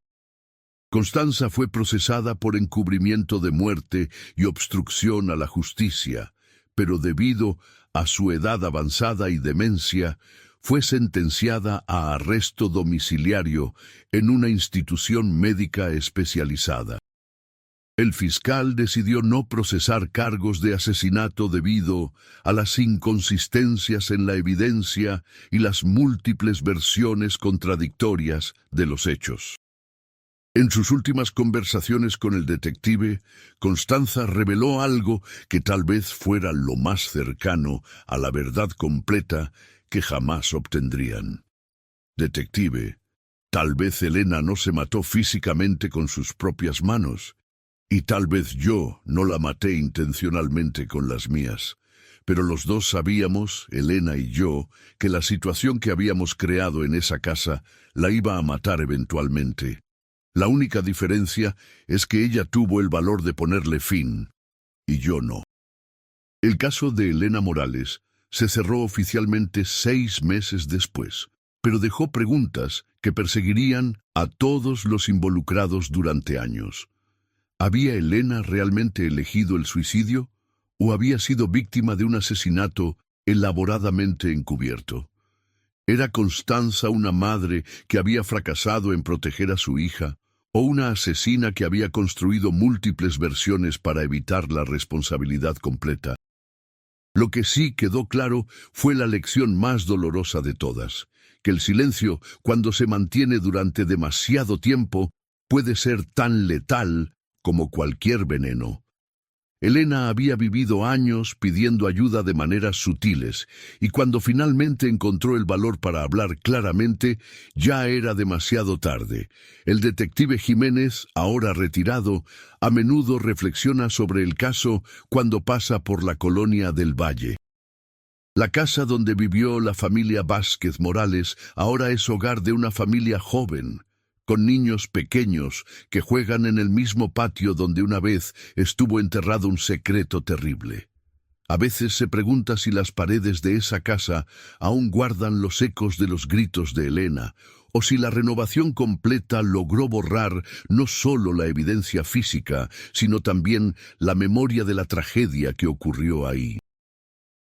S1: Constanza fue procesada por encubrimiento de muerte y obstrucción a la justicia, pero debido a su edad avanzada y demencia, fue sentenciada a arresto domiciliario en una institución médica especializada. El fiscal decidió no procesar cargos de asesinato debido a las inconsistencias en la evidencia y las múltiples versiones contradictorias de los hechos. En sus últimas conversaciones con el detective, Constanza reveló algo que tal vez fuera lo más cercano a la verdad completa que jamás obtendrían. Detective, tal vez Elena no se mató físicamente con sus propias manos, y tal vez yo no la maté intencionalmente con las mías. Pero los dos sabíamos, Elena y yo, que la situación que habíamos creado en esa casa la iba a matar eventualmente. La única diferencia es que ella tuvo el valor de ponerle fin, y yo no. El caso de Elena Morales se cerró oficialmente 6 meses después, pero dejó preguntas que perseguirían a todos los involucrados durante años. ¿Había Elena realmente elegido el suicidio o había sido víctima de un asesinato elaboradamente encubierto? ¿Era Constanza una madre que había fracasado en proteger a su hija o una asesina que había construido múltiples versiones para evitar la responsabilidad completa? Lo que sí quedó claro fue la lección más dolorosa de todas, que el silencio, cuando se mantiene durante demasiado tiempo, puede ser tan letal como cualquier veneno. Elena había vivido años pidiendo ayuda de maneras sutiles, y cuando finalmente encontró el valor para hablar claramente, ya era demasiado tarde. El detective Jiménez, ahora retirado, a menudo reflexiona sobre el caso cuando pasa por la colonia del Valle. La casa donde vivió la familia Vázquez Morales ahora es hogar de una familia joven, con niños pequeños que juegan en el mismo patio donde una vez estuvo enterrado un secreto terrible. A veces se pregunta si las paredes de esa casa aún guardan los ecos de los gritos de Elena, o si la renovación completa logró borrar no solo la evidencia física, sino también la memoria de la tragedia que ocurrió ahí.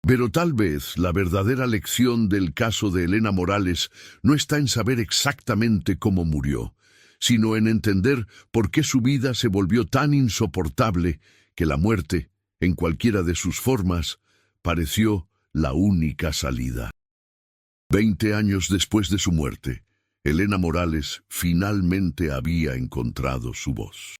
S1: Pero tal vez la verdadera lección del caso de Elena Morales no está en saber exactamente cómo murió, sino en entender por qué su vida se volvió tan insoportable que la muerte, en cualquiera de sus formas, pareció la única salida. 20 años después de su muerte, Elena Morales finalmente había encontrado su voz.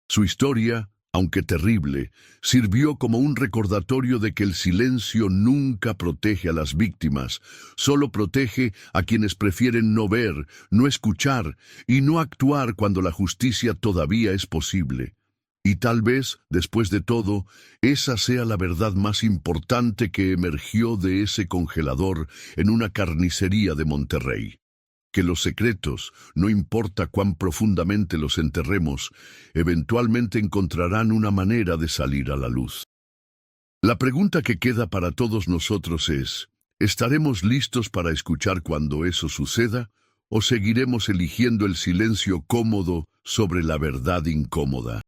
S1: Su historia, aunque terrible, sirvió como un recordatorio de que el silencio nunca protege a las víctimas, solo protege a quienes prefieren no ver, no escuchar y no actuar cuando la justicia todavía es posible. Y tal vez, después de todo, esa sea la verdad más importante que emergió de ese congelador en una carnicería de Monterrey. Que los secretos, no importa cuán profundamente los enterremos, eventualmente encontrarán una manera de salir a la luz. La pregunta que queda para todos nosotros es, ¿estaremos listos para escuchar cuando eso suceda? ¿O seguiremos eligiendo el silencio cómodo sobre la verdad incómoda.